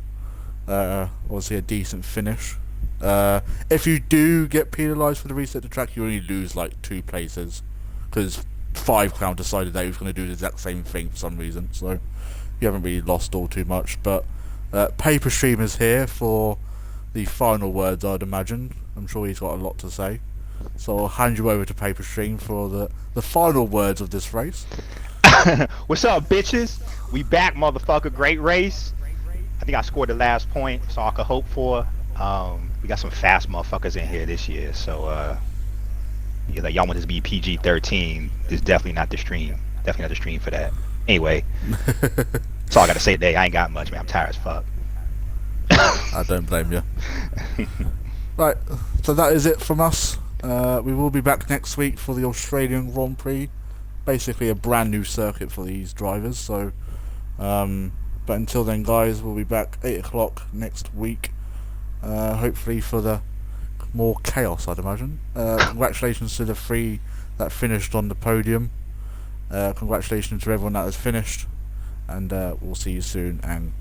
Obviously a decent finish. If you do get penalised for the reset the track, you only lose like 2 places, because 5 Crown decided that he was going to do the exact same thing for some reason, so you haven't really lost all too much. But Paper Stream is here for the final words, I'd imagine. I'm sure he's got a lot to say, so I'll hand you over to Paper Stream for the final words of this race. What's up, bitches? We back, motherfucker. Great race. I think I scored the last point, so I could hope for. We got some fast motherfuckers in here this year, so yeah, like y'all want this to be PG-13. This is definitely not the stream. Definitely not the stream for that. Anyway, that's all I gotta say today. I ain't got much, man. I'm tired as fuck. I don't blame you. Right, so that is it from us. We will be back next week for the Australian Grand Prix. Basically a brand new circuit for these drivers, so but until then, guys, we'll be back 8 o'clock next week, hopefully for the more chaos, I'd imagine. Congratulations to the 3 that finished on the podium. Congratulations to everyone that has finished, and we'll see you soon, and